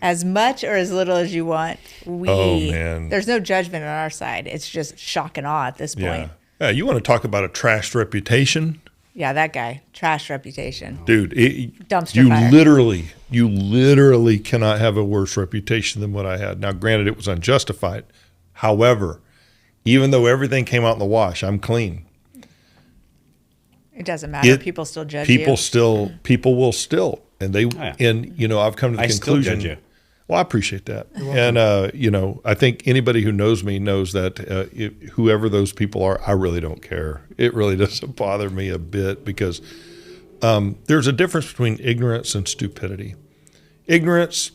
as much or as little as you want. Man. There's no judgment on our side. It's just shock and awe at this point. Yeah. You want to talk about a trashed reputation? Yeah, that guy, trash reputation, dude. Dumpster fire. You literally cannot have a worse reputation than what I had. Now, granted, it was unjustified. However, even though everything came out in the wash, I'm clean. It doesn't matter. People still judge you. People will still, and they, and I've come to the conclusion. Still judge you. Well, I appreciate that. And, I think anybody who knows me knows that whoever those people are, I really don't care. It really doesn't bother me a bit because there's a difference between ignorance and stupidity. Ignorance,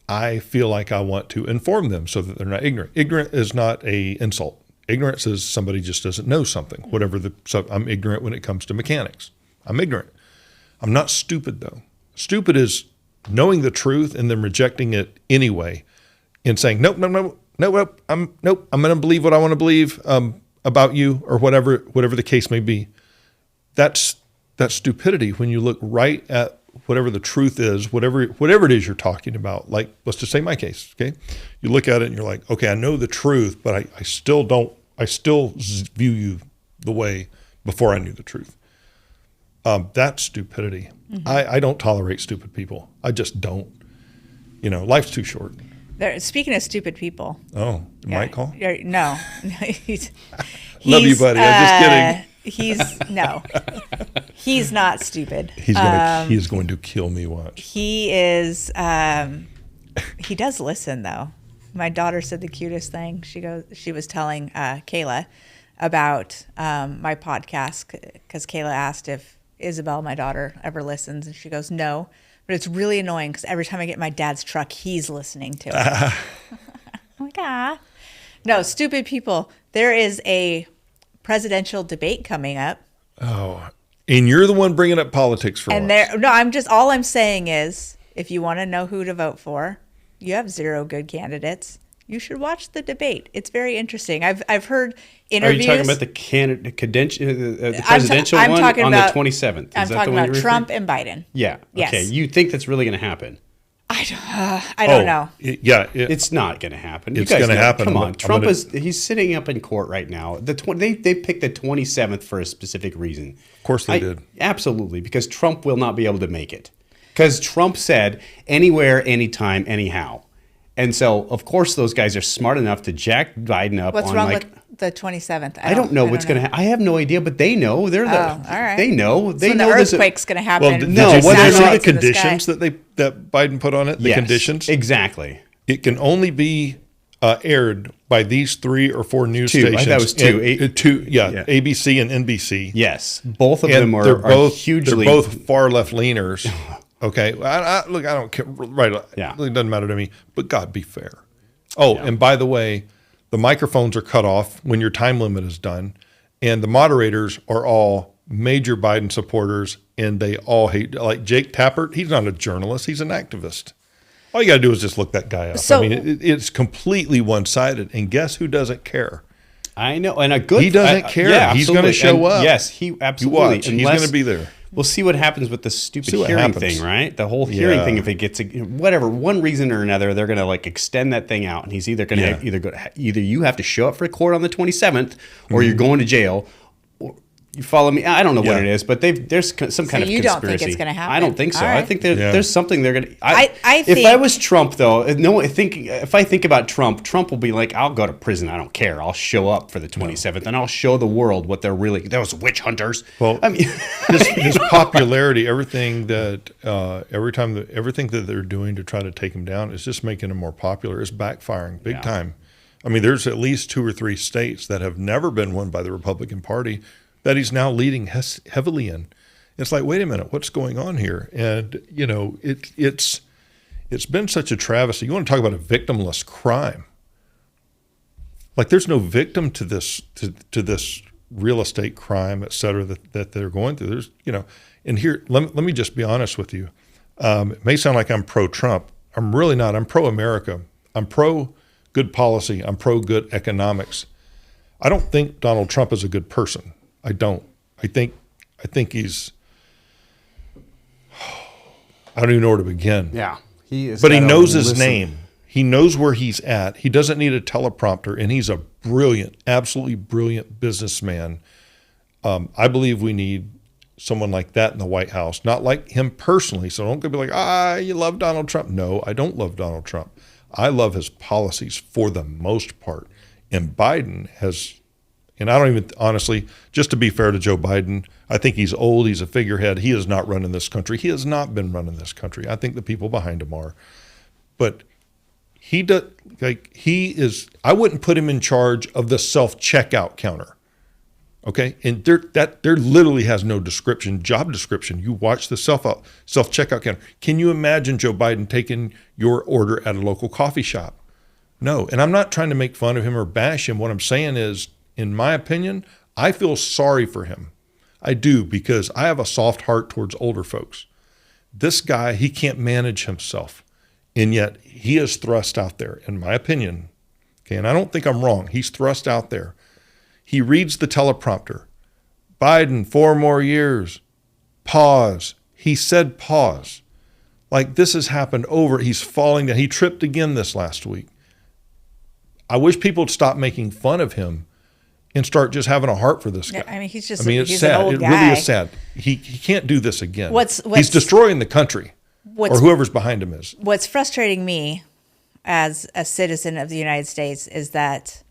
I feel like I want to inform them so that they're not ignorant. Ignorant is not an insult. Ignorance is somebody just doesn't know something. So I'm ignorant when it comes to mechanics. I'm ignorant. I'm not stupid, though. Stupid is knowing the truth and then rejecting it anyway and saying, nope, I'm going to believe what I want to believe about you or whatever the case may be. That's stupidity when you look right at whatever the truth is, whatever it is you're talking about. Like, let's just say my case, okay? You look at it and you're like, okay, I know the truth, but I still view you the way before I knew the truth. That's stupidity. Mm-hmm. I don't tolerate stupid people. I just don't. Life's too short. Speaking of stupid people. Oh, Mike call? No. he's Love you, buddy. I'm just kidding. He's not stupid. He is going to kill me. Watch. He is. He does listen though. My daughter said the cutest thing. She was telling Kayla about my podcast because Kayla asked if Isabel, my daughter, ever listens, and she goes, no. But it's really annoying because every time I get in my dad's truck, he's listening to it. I'm like, No, stupid people. There is a presidential debate coming up. Oh, and you're the one bringing up politics for once. All I'm saying is if you want to know who to vote for, you have 0 good candidates. You should watch the debate. It's very interesting. I've heard interviews. Are you talking about the presidential one on the 27th? I'm talking about Trump and Biden. Yeah. Yes. Okay. You think that's really going to happen? I don't know. It's not going to happen. It's going to happen. Come on, Trump he's sitting up in court right now. They picked the 27th for a specific reason. Of course they did. Absolutely, because Trump will not be able to make it. Because Trump said anywhere, anytime, anyhow. And so, of course, those guys are smart enough to jack Biden up. What's wrong with the 27th? I don't know what's going to happen. I have no idea, but they know. They're all right. They know. They know the earthquake's going to happen. Well, did you see the conditions that Biden put on it? The conditions? Exactly. It can only be aired by these 3 or 4 news stations. That was 2. ABC and NBC. Yes. Both of them are hugely... They're both far left leaners. Okay. Look, I don't care. Right. Yeah. It doesn't matter to me. But God, be fair. Oh, and by the way, the microphones are cut off when your time limit is done. And the moderators are all major Biden supporters. And they all hate, like Jake Tappert, he's not a journalist. He's an activist. All you got to do is just look that guy up. So, I mean, it's completely one-sided. And guess who doesn't care? I know. And he doesn't care. Yeah, he's going to show up. Yes, he absolutely. You watch. He's going to be there. We'll see what happens with the stupid hearing thing, right? The whole hearing thing. If it gets whatever, one reason or another, they're going to like extend that thing out, and he's either going to either you have to show up for court on the 27th, or you're going to jail. You follow me? I don't know what it is, but there's some kind of conspiracy. You don't think it's going to happen? I don't think so. Right. I think there's something they're going to. I think, if I was Trump, though, if I think about Trump, Trump will be like, I'll go to prison. I don't care. I'll show up for the 27th, and I'll show the world what they're really. Those witch hunters. Well, I mean, his popularity, everything that everything that they're doing to try to take him down is just making him more popular. Is backfiring big time. I mean, there's at least 2 or 3 states that have never been won by the Republican Party that he's now leading heavily in. It's like, wait a minute, what's going on here? And, you know, it's been such a travesty. You want to talk about a victimless crime. Like, there's no victim to this to this real estate crime, et cetera, that they're going through. There's, you know, and here, let me just be honest with you. It may sound like I'm pro-Trump. I'm really not. I'm pro-America. I'm pro-good policy. I'm pro-good economics. I don't think Donald Trump is a good person. I don't. I think he's. I don't even know where to begin. Yeah, he is. But he knows his name. He knows where he's at. He doesn't need a teleprompter, and he's a brilliant, absolutely brilliant businessman. I believe we need someone like that in the White House. Not like him personally. So don't go be like, you love Donald Trump. No, I don't love Donald Trump. I love his policies for the most part. And Biden has. And I don't even, honestly, just to be fair to Joe Biden, I think he's old. He's a figurehead. He is not running this country. He has not been running this country. I think the people behind him are. But he does, like, he is, I wouldn't put him in charge of the self-checkout counter. Okay? And there literally has no job description. You watch the self-checkout counter. Can you imagine Joe Biden taking your order at a local coffee shop? No. And I'm not trying to make fun of him or bash him. What I'm saying is, in my opinion, I feel sorry for him. I do, because I have a soft heart towards older folks. This guy, he can't manage himself. And yet he is thrust out there, in my opinion. Okay, and I don't think I'm wrong. He's thrust out there. He reads the teleprompter. Biden, 4 more years. Pause. He said pause. Like, this has happened over. He's falling down. He tripped again this last week. I wish people would stop making fun of him and start just having a heart for this guy. I mean, he's just. It's he's sad. An old it guy. really is sad. He can't do this again. What's he's destroying the country, or whoever's behind him is. What's frustrating me, as a citizen of the United States, is that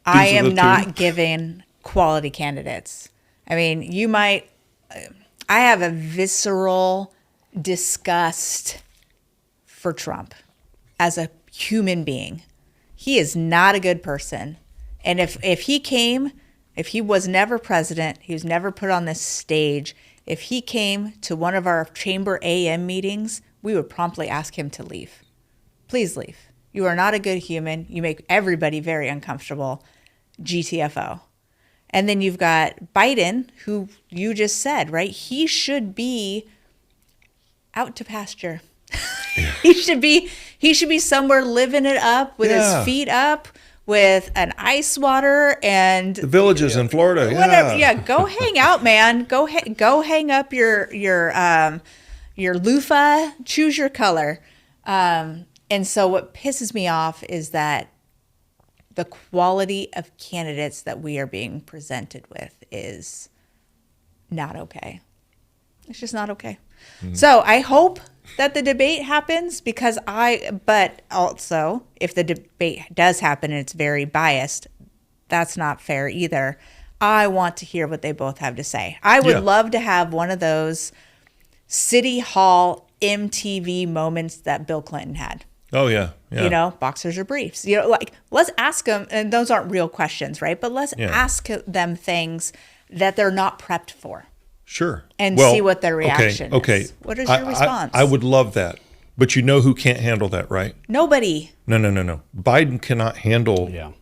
I am not given quality candidates. I mean, you might. I have a visceral disgust for Trump as a human being. He is not a good person. And if he was never president, he was never put on this stage, if he came to one of our Chamber AM meetings, we would promptly ask him to leave. Please leave. You are not a good human. You make everybody very uncomfortable. GTFO. And then you've got Biden, who you just said, right? He should be out to pasture. He should be somewhere living it up with his feet up with an ice water and the villages in Florida. Whatever. Yeah, go hang out, man. Go hang up your loofah. Choose your color. And so what pisses me off is that the quality of candidates that we are being presented with is not okay. It's just not okay. Mm-hmm. So I hope that the debate happens but also if the debate does happen and it's very biased, that's not fair either. I want to hear what they both have to say. I would love to have one of those City Hall MTV moments that Bill Clinton had. Oh, yeah. You know, boxers or briefs. You know, like, let's ask them, and those aren't real questions, right? But let's ask them things that they're not prepped for. Sure. And see what their reaction is. What is your response? I would love that. But you know who can't handle that, right? Nobody. No. Biden cannot handle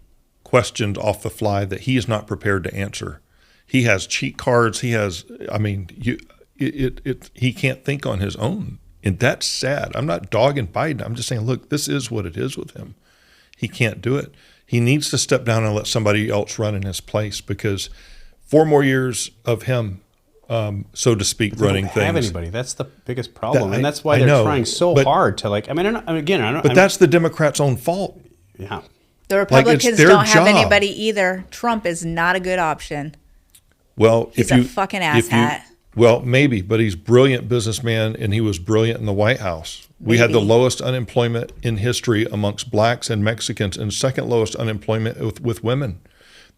questions off the fly that he is not prepared to answer. He has cheat cards. He has, he can't think on his own. And that's sad. I'm not dogging Biden. I'm just saying, look, this is what it is with him. He can't do it. He needs to step down and let somebody else run in his place, because 4 more years of him, so to speak, running things. They don't have anybody. That's the biggest problem. And that's why they're trying so hard to I don't know. But that's the Democrats' own fault. Yeah. The Republicans don't have anybody either. Trump is not a good option. Well, he's a fucking asshat. Well, maybe, but he's a brilliant businessman, and he was brilliant in the White House. We had the lowest unemployment in history amongst blacks and Mexicans, and second lowest unemployment with women.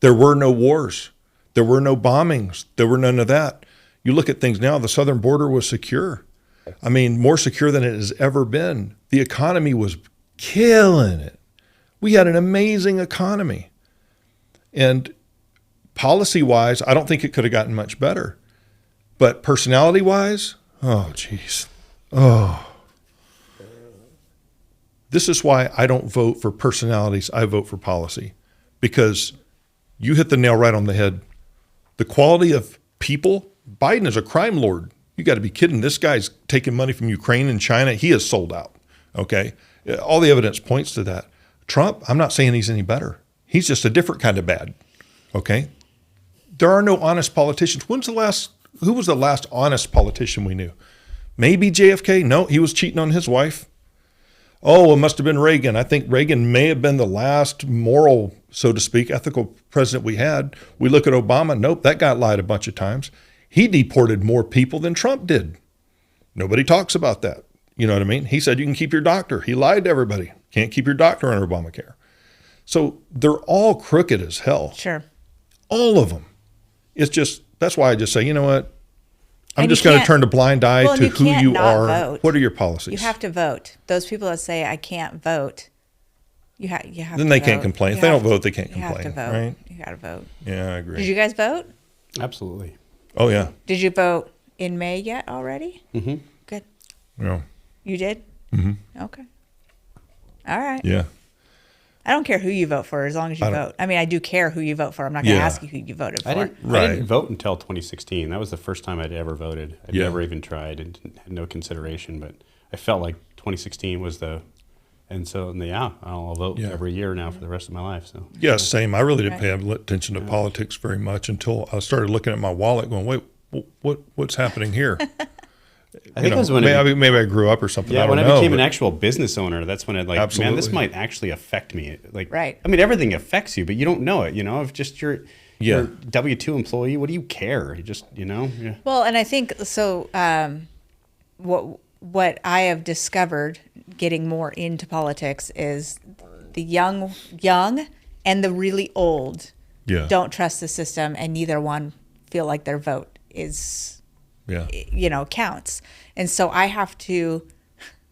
There were no wars. There were no bombings. There were none of that. You look at things now, the southern border was secure. I mean, more secure than it has ever been. The economy was killing it. We had an amazing economy. And policy-wise, I don't think it could have gotten much better. But personality-wise, oh, geez. Oh. This is why I don't vote for personalities. I vote for policy. Because you hit the nail right on the head. The quality of people, Biden is a crime lord. You got to be kidding. This guy's taking money from Ukraine and China. He is sold out, okay? All the evidence points to that. Trump, I'm not saying he's any better. He's just a different kind of bad, okay? There are no honest politicians. Who was the last honest politician we knew? Maybe JFK? No, he was cheating on his wife. Oh, it must have been Reagan. I think Reagan may have been the last moral, so to speak, ethical president we had. We look at Obama. Nope, that guy lied a bunch of times. He deported more people than Trump did. Nobody talks about that. You know what I mean? He said you can keep your doctor. He lied to everybody. Can't keep your doctor under Obamacare. So they're all crooked as hell. Sure. All of them. It's just, that's why I just say, you know what? I'm just going to turn a blind eye to who you are. Vote. What are your policies? You have to vote. Those people that say, I can't vote, you have to Then they can't complain. If they don't vote, they can't complain. You have to vote. Right? You got to vote. Yeah, I agree. Did you guys vote? Absolutely. Oh, yeah. Did you vote in May yet already? Mm-hmm. Good. Yeah. You did? Mm-hmm. Okay. All right. Yeah. I don't care who you vote for as long as you vote. I mean, I do care who you vote for. I'm not going to ask you who you voted for. I didn't vote until 2016. That was the first time I'd ever voted. I'd never even tried and had no consideration. But I felt like 2016 was I'll vote every year now for the rest of my life. So yeah, same. I really didn't pay attention to politics very much until I started looking at my wallet going, wait, what's happening here? I think it was when maybe I grew up or something. Yeah, I don't know, when I became an actual business owner, that's when man, this might actually affect me. Right. I mean, everything affects you, but you don't know it. You know, if just you're W-2 employee, what do you care? You just, Yeah. Well, and I think so. What I have discovered getting more into politics is the young and the really old don't trust the system, and neither one feel like their vote is. Counts. And so I have to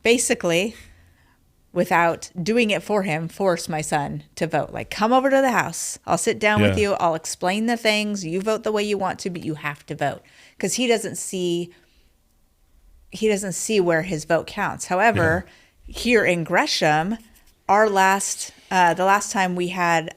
basically, without doing it for him, force my son to vote. Like, come over to the house. I'll sit down with you. I'll explain the things. You vote the way you want to, but you have to vote. Because he doesn't see where his vote counts. However, here in Gresham, the last time we had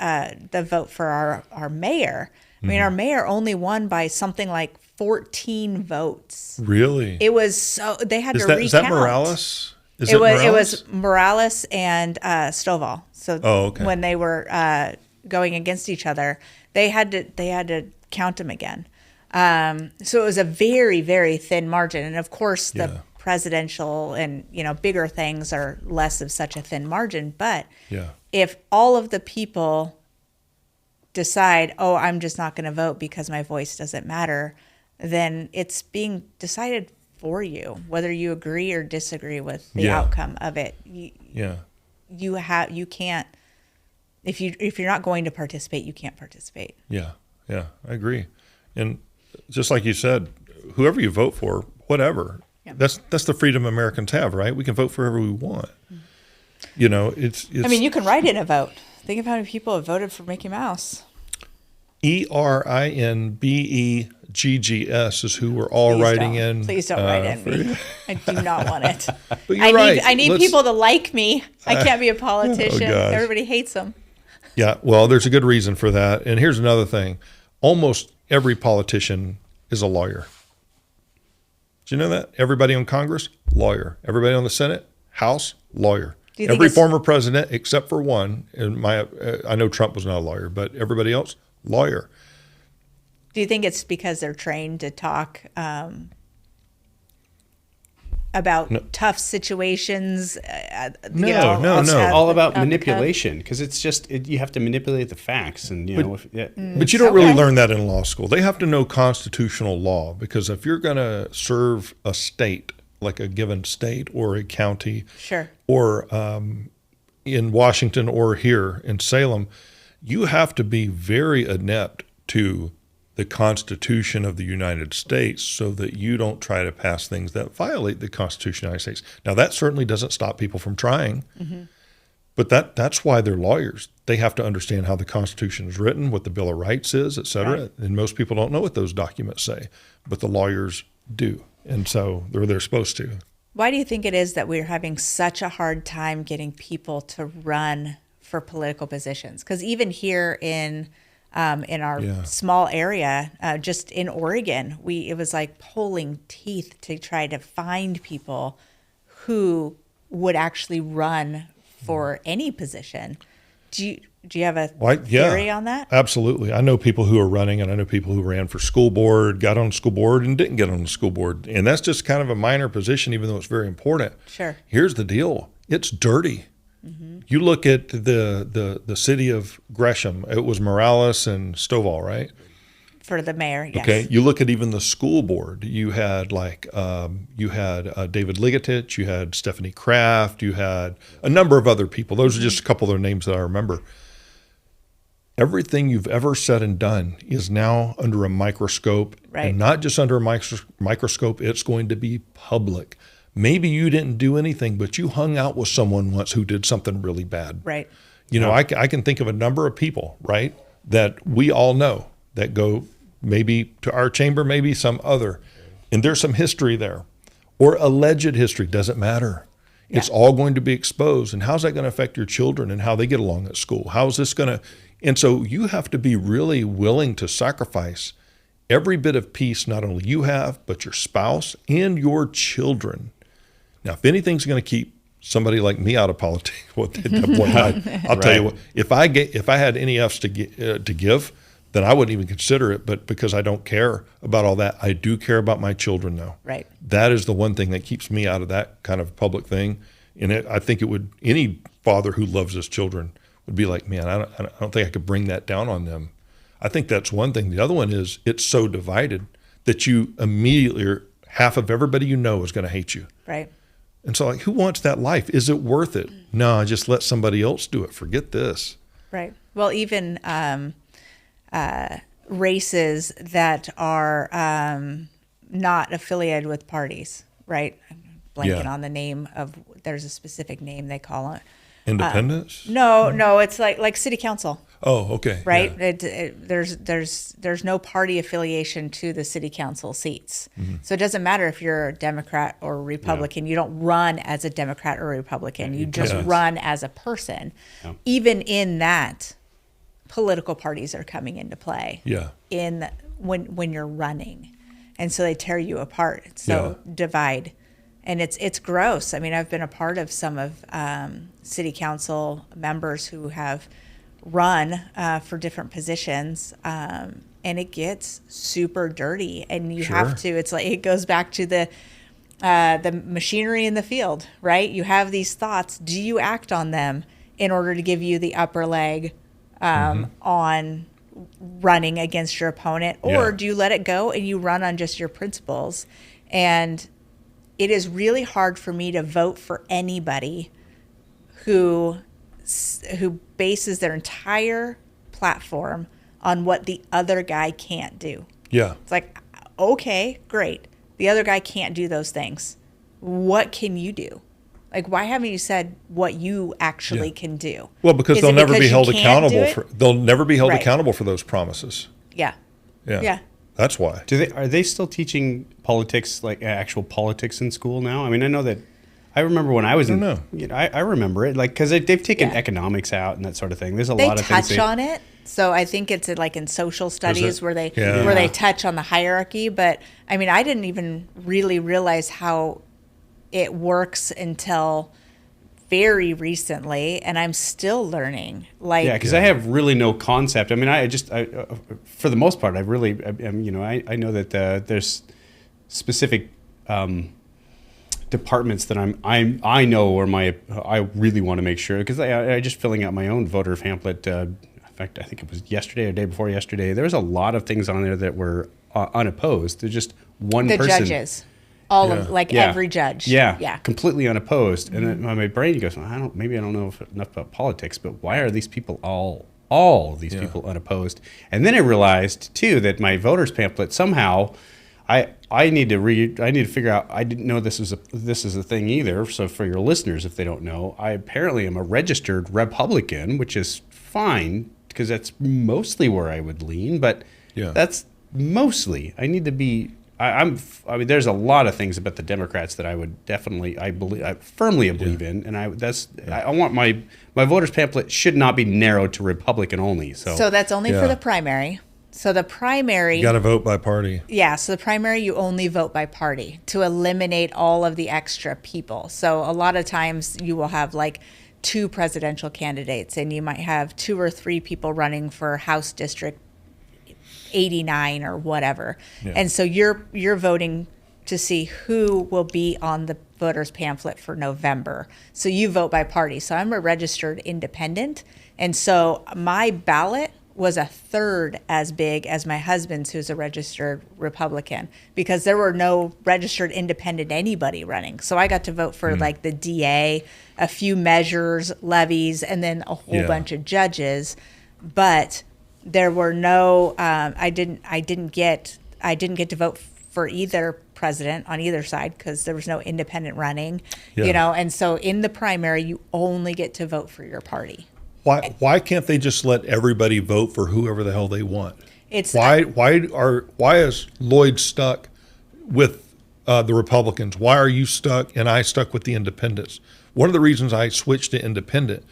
the vote for our mayor, I mean, our mayor only won by something like 14 votes. Really? It was they had to recount. Is that Morales? Is it Morales? was Morales and Stovall. So when they were going against each other, they had to count them again. So it was a very, very thin margin. And of course, the presidential and bigger things are less of such a thin margin. But if all of the people decide, oh, I'm just not going to vote because my voice doesn't matter, then it's being decided for you, whether you agree or disagree with the outcome of it. You can't, if you're not going to participate, you can't participate. Yeah, I agree. And just like you said, whoever you vote for, whatever, that's the freedom Americans have, right? We can vote for whoever we want. It's I mean, you can write in a vote. Think of how many people have voted for Mickey Mouse. ERINBEGGS is who we're all writing in. Please don't write in me. I do not want it. But you're right. I need people to like me. I can't be a politician. Everybody hates them. Yeah, well, there's a good reason for that. And here's another thing. Almost every politician is a lawyer. Do you know that? Everybody on Congress, lawyer. Everybody on the Senate, House, lawyer. Every former president, except for one, I know Trump was not a lawyer, but everybody else, lawyer. Do you think it's because they're trained to talk about tough situations? No. All about manipulation, because it's just you have to manipulate the facts, and But you don't really learn that in law school. They have to know constitutional law, because if you're going to serve a state, like a given state or a county, or in Washington or here in Salem, you have to be very adept to the Constitution of the United States so that you don't try to pass things that violate the Constitution of the United States. Now, that certainly doesn't stop people from trying, but that's why they're lawyers. They have to understand how the Constitution is written, what the Bill of Rights is, et cetera. Right. And most people don't know what those documents say, but the lawyers do. And so they're supposed to. Why do you think it is that we're having such a hard time getting people to run for political positions? Because even here in our small area, just in Oregon, it was like pulling teeth to try to find people who would actually run for any position. Do you have a theory on that? Absolutely. I know people who are running, and I know people who ran for school board, got on the school board, and didn't get on the school board. And that's just kind of a minor position, even though it's very important. Sure. Here's the deal. It's dirty. Mm-hmm. You look at the city of Gresham. It was Morales and Stovall, right? For the mayor, yes. Okay. You look at even the school board. You had David Ligatich, you had Stephanie Kraft, you had a number of other people. Those are just a couple of their names that I remember. Everything you've ever said and done is now under a microscope, right. And not just under a microscope. It's going to be public. Maybe you didn't do anything, but you hung out with someone once who did something really bad. Right. I can think of a number of people, right, that we all know that go maybe to our chamber, maybe some other, and there's some history there, or alleged history. Doesn't matter. Yeah. It's all going to be exposed. And how's that going to affect your children and how they get along at school? How is this going to? And so you have to be really willing to sacrifice every bit of peace not only you have, but your spouse and your children. Now, if anything's going to keep somebody like me out of politics, I'll tell you what. If I had any F's to give, then I wouldn't even consider it. But because I don't care about all that, I do care about my children, though. Right. That is the one thing that keeps me out of that kind of public thing. And I think it would. Any father who loves his children would be like, man, I don't think I could bring that down on them. I think that's one thing. The other one is it's so divided that you immediately, half of everybody you know is going to hate you. Right. And so, who wants that life? Is it worth it? No, just let somebody else do it. Forget this. Right. Well, even races that are not affiliated with parties, right? I'm blanking on the name of. There's a specific name they call it. Independence? No, it's like city council. Oh, okay. Right. Yeah. There's no party affiliation to the city council seats, Mm-hmm. so it doesn't matter if you're a Democrat or a Republican. Yeah. You don't run as a Democrat or a Republican. You just run as a person. Yeah. Even in that, political parties are coming into play. Yeah. When you're running, and so they tear you apart. So divide. And it's gross. I mean, I've been a part of some of city council members who have run for different positions, and it gets super dirty. And you have to. It's like it goes back to the machinery in the field, right? You have these thoughts. Do you act on them in order to give you the upper leg on running against your opponent, or do you let it go and you run on just your principles? And it is really hard for me to vote for anybody who bases their entire platform on what the other guy can't do. Yeah. It's like, okay, great. The other guy can't do those things. What can you do? Like, why haven't you said what you actually can do? Well, because they'll never be held accountable Right. accountable for those promises. Yeah. Yeah. That's why. Are they still teaching politics, like actual politics in school now? I mean, I know that I remember when I was in, I remember it, like, because they've taken economics out and that sort of thing. There's a lot of things. They touch on it. So I think it's like in social studies where they touch on the hierarchy. But I mean, I didn't even really realize how it works until very recently, and I'm still learning. Like, because I have really no concept. I mean, I for the most part, I know that there's specific departments that I know where I really want to make sure, because I just filling out my own voter pamphlet. In fact, I think it was yesterday or day before yesterday. There was a lot of things on there that were unopposed. There's just one person. The judges. All of every judge. Yeah. Completely unopposed. And then my brain goes, maybe I don't know enough about politics, but why are these people all these people unopposed? And then I realized too that my voter's pamphlet somehow I need to figure out. I didn't know this is a thing either. So for your listeners, if they don't know, I apparently am a registered Republican, which is fine because that's mostly where I would lean. But that's mostly. I need to be. I mean, there's a lot of things about the Democrats that I would definitely, I firmly believe in, and I want my voters pamphlet should not be narrowed to Republican only. So that's only for the primary. So the primary, you got to vote by party. Yeah. So the primary, you only vote by party to eliminate all of the extra people. So a lot of times you will have like 2 presidential candidates, and you might have 2 or 3 people running for House District 89 or whatever. And so you're voting to see who will be on the voters pamphlet for November. So you vote by party. So I'm a registered independent. And so my ballot was a third as big as my husband's, who's a registered Republican, because there were no registered independent anybody running. So I got to vote for like the DA, a few measures, levies, and then a whole bunch of judges. But there were no. I didn't get to vote for either president on either side because there was no independent running. And so in the primary, you only get to vote for your party. Why can't they just let everybody vote for whoever the hell they want? Why is Lloyd stuck with the Republicans? Why are you stuck and I stuck with the independents? One of the reasons I switched to independent,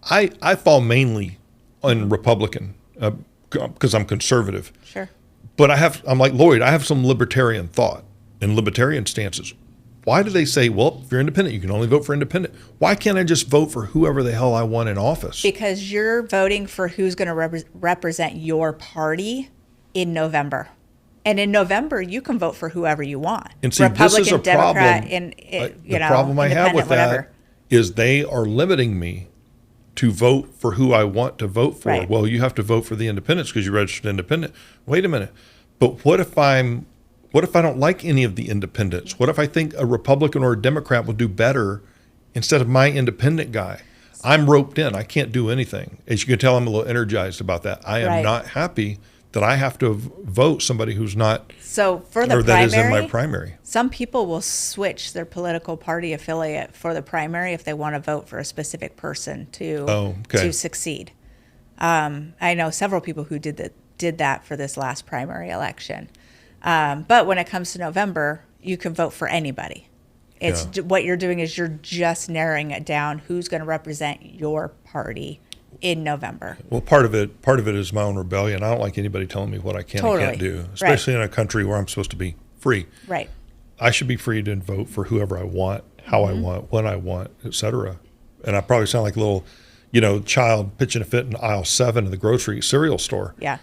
I fall mainly on Republican. Because I'm conservative. Sure. But I'm like Lloyd, I have some libertarian thought and libertarian stances. Why do they say, well, if you're independent, you can only vote for independent? Why can't I just vote for whoever the hell I want in office? Because you're voting for who's going to represent your party in November. And in November, you can vote for whoever you want. And see, Republican, this is a Democrat, problem. The problem I have with that is they are limiting me to vote for who I want to vote for. Right. Well, you have to vote for the independents because you registered independent. Wait a minute. But what if I don't like any of the independents? What if I think a Republican or a Democrat will do better instead of my independent guy? I'm roped in. I can't do anything. As you can tell, I'm a little energized about that. I am not happy that I have to vote somebody who's not, so for the or that is in my primary. Some people will switch their political party affiliate for the primary if they want to vote for a specific person to succeed. I know several people who did that for this last primary election. But when it comes to November, you can vote for anybody. What you're doing is you're just narrowing it down who's going to represent your party in November. Well, part of it is my own rebellion. I don't like anybody telling me what I can and can't do, especially in a country where I'm supposed to be free. Right. I should be free to vote for whoever I want, how I want, when I want, etc. And I probably sound like a little, child pitching a fit in aisle 7 of the grocery cereal store. Yeah.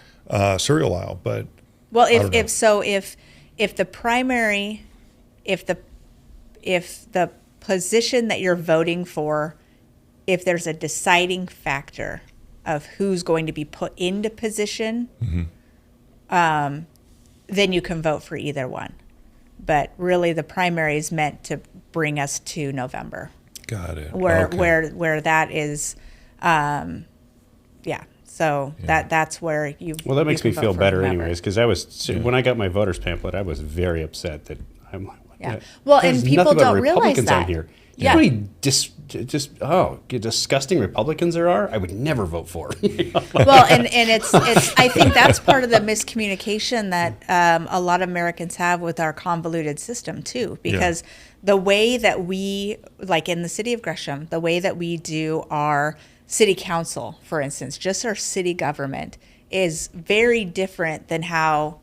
Cereal aisle, but well, if the primary, if the position that you're voting for, if there's a deciding factor of who's going to be put into position, then you can vote for either one. But really, the primary is meant to bring us to November. Got it. Where that is, So that's where you. Well, that makes me feel better, anyways, because when I got my voters pamphlet, I was very upset that I'm like, well, and people don't realize that. On here. You know how many disgusting Republicans there are? I would never vote for. Well, and it's I think that's part of the miscommunication that a lot of Americans have with our convoluted system too, because the way that we, like in the city of Gresham, the way that we do our city council, for instance, just our city government, is very different than how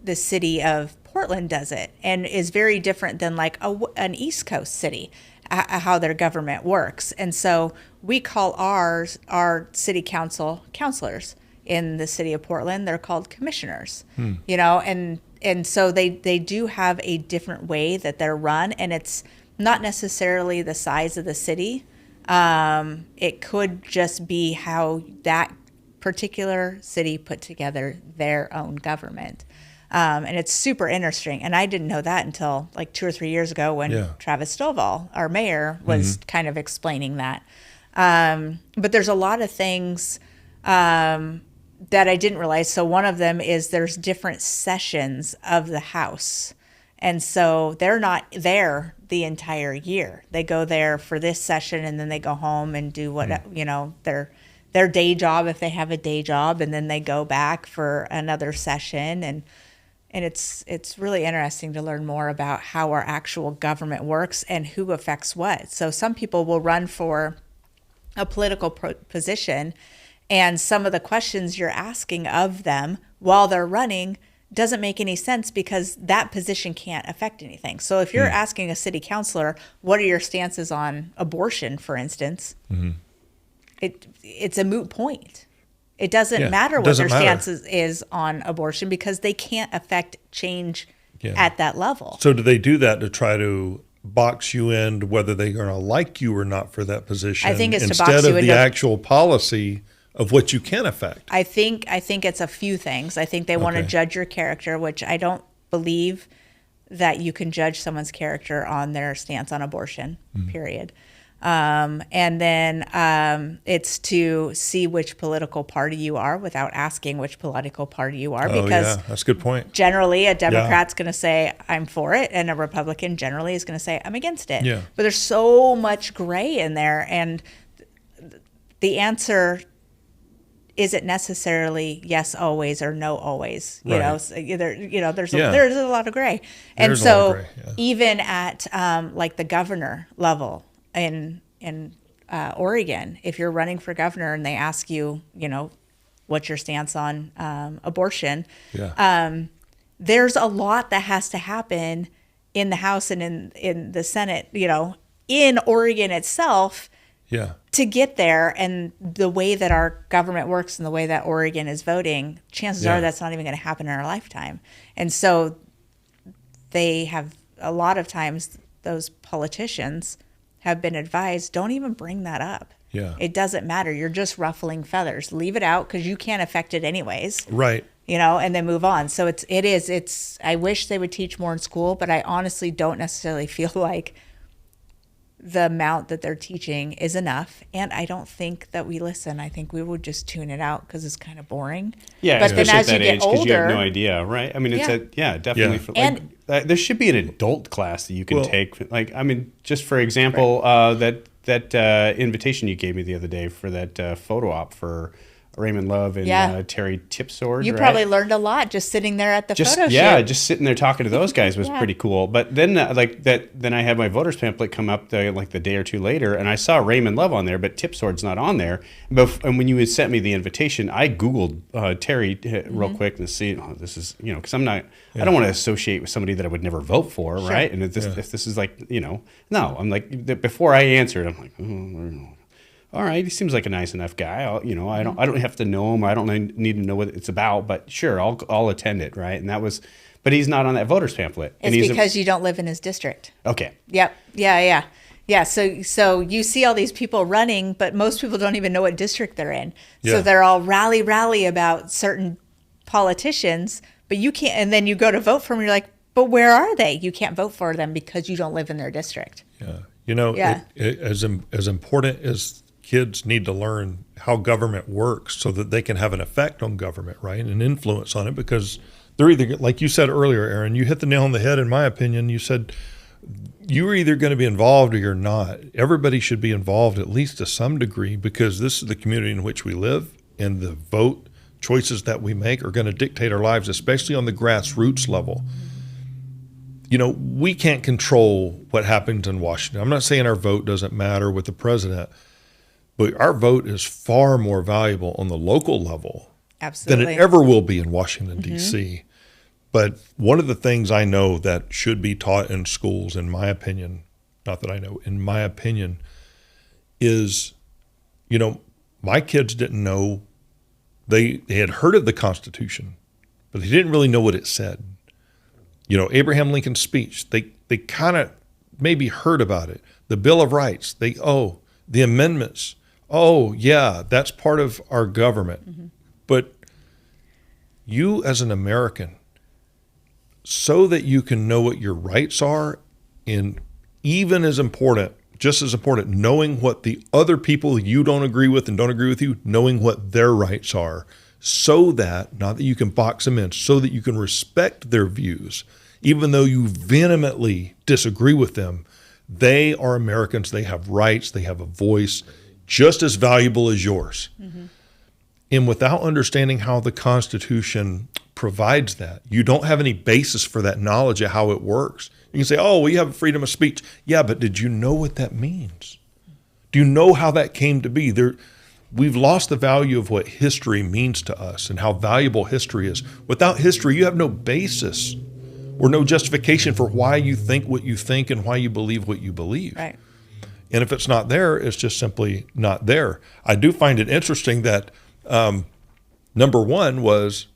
the city of Portland does it, and is very different than like an East Coast city, how their government works. And so we call our city council counselors. In the city of Portland, they're called commissioners, and so they do have a different way that they're run, and it's not necessarily the size of the city. It could just be how that particular city put together their own government. And it's super interesting. And I didn't know that until like 2 or 3 years ago when Travis Stovall, our mayor, was kind of explaining that. But there's a lot of things that I didn't realize. So one of them is there's different sessions of the House. And so they're not there the entire year. They go there for this session, and then they go home and do what, their day job, if they have a day job, and then they go back for another session. And it's really interesting to learn more about how our actual government works and who affects what. So some people will run for a political position, and some of the questions you're asking of them while they're running doesn't make any sense because that position can't affect anything. So if you're asking a city councilor, what are your stances on abortion, for instance, it's a moot point. It doesn't matter what their stance is on abortion because they can't affect change at that level. So do they do that to try to box you in whether they're going to like you or not for that position? I think it's instead to box you of the actual policy of what you can affect. I think it's a few things. I think they want to judge your character, which I don't believe that you can judge someone's character on their stance on abortion, period. And then it's to see which political party you are without asking which political party you are. Because that's a good point. Generally, a Democrat's going to say, I'm for it, and a Republican generally is going to say, I'm against it. Yeah. But there's so much gray in there, and the answer isn't necessarily yes always or no always. There's a lot of gray. And so even at like the governor level in Oregon, if you're running for governor and they ask you, what's your stance on abortion, there's a lot that has to happen in the House and in the Senate, in Oregon itself. To get there, and the way that our government works and the way that Oregon is voting, chances are that's not even going to happen in our lifetime. And so they have, a lot of times, those politicians have been advised, don't even bring that up. It doesn't matter. You're just ruffling feathers. Leave it out because you can't affect it anyways. Right. And then move on. So it's I wish they would teach more in school, but I honestly don't necessarily feel like the amount that they're teaching is enough, and I don't think that we listen. I think we would just tune it out because it's kind of boring. Yeah, but then as at you that get age, because older, you have no idea, right? I mean, it's definitely. For, and there should be an adult class that you can take. Like, I mean, just for example, that invitation you gave me the other day for that photo op for Raymond Love and Terry Tipsword. You probably learned a lot just sitting there at the photo shoot. Yeah, just sitting there talking to those guys was pretty cool. But then then I had my voters pamphlet come up the day or two later, and I saw Raymond Love on there, but Tipsword's not on there. And when you had sent me the invitation, I Googled Terry real quick to see, this is, because I'm not, I don't want to associate with somebody that I would never vote for, right? And if this is like, no, I'm like, before I answered, I'm like, all right, he seems like a nice enough guy. I don't have to know him. I don't need to know what it's about, but sure, I'll attend it, right? And that was, but he's not on that voters pamphlet. It's because you don't live in his district. Okay. Yep. Yeah. So you see all these people running, but most people don't even know what district they're in. Yeah. So they're all rally about certain politicians, but you can't. And then you go to vote for them, and you're like, but where are they? You can't vote for them because you don't live in their district. Yeah. As important as kids need to learn how government works so that they can have an effect on government, right? And influence on it, because they're either, like you said earlier, Aaron, you hit the nail on the head, in my opinion. You said you're either going to be involved or you're not. Everybody should be involved at least to some degree, because this is the community in which we live, and the vote choices that we make are going to dictate our lives, especially on the grassroots level. We can't control what happens in Washington. I'm not saying our vote doesn't matter with the president, but our vote is far more valuable on the local level than it ever will be in Washington, D.C. But one of the things I know that should be taught in schools, in my opinion, not that I know, in my opinion, is, my kids didn't know, they had heard of the Constitution, but they didn't really know what it said. Abraham Lincoln's speech, they kind of maybe heard about it. The Bill of Rights, the amendments. Oh, yeah, that's part of our government. Mm-hmm. But you as an American, so that you can know what your rights are, and even as important, just as important, knowing what the other people you don't agree with and don't agree with you, knowing what their rights are, so that, not that you can box them in, so that you can respect their views, even though you vehemently disagree with them. They are Americans. They have rights. They have a voice just as valuable as yours. Mm-hmm. And without understanding how the Constitution provides that, you don't have any basis for that knowledge of how it works. You can say, oh, we have freedom of speech. Yeah, but did you know what that means? Do you know how that came to be? We've lost the value of what history means to us and how valuable history is. Without history, you have no basis or no justification for why you think what you think and why you believe what you believe. Right. And if it's not there, it's just simply not there. I do find it interesting that number one was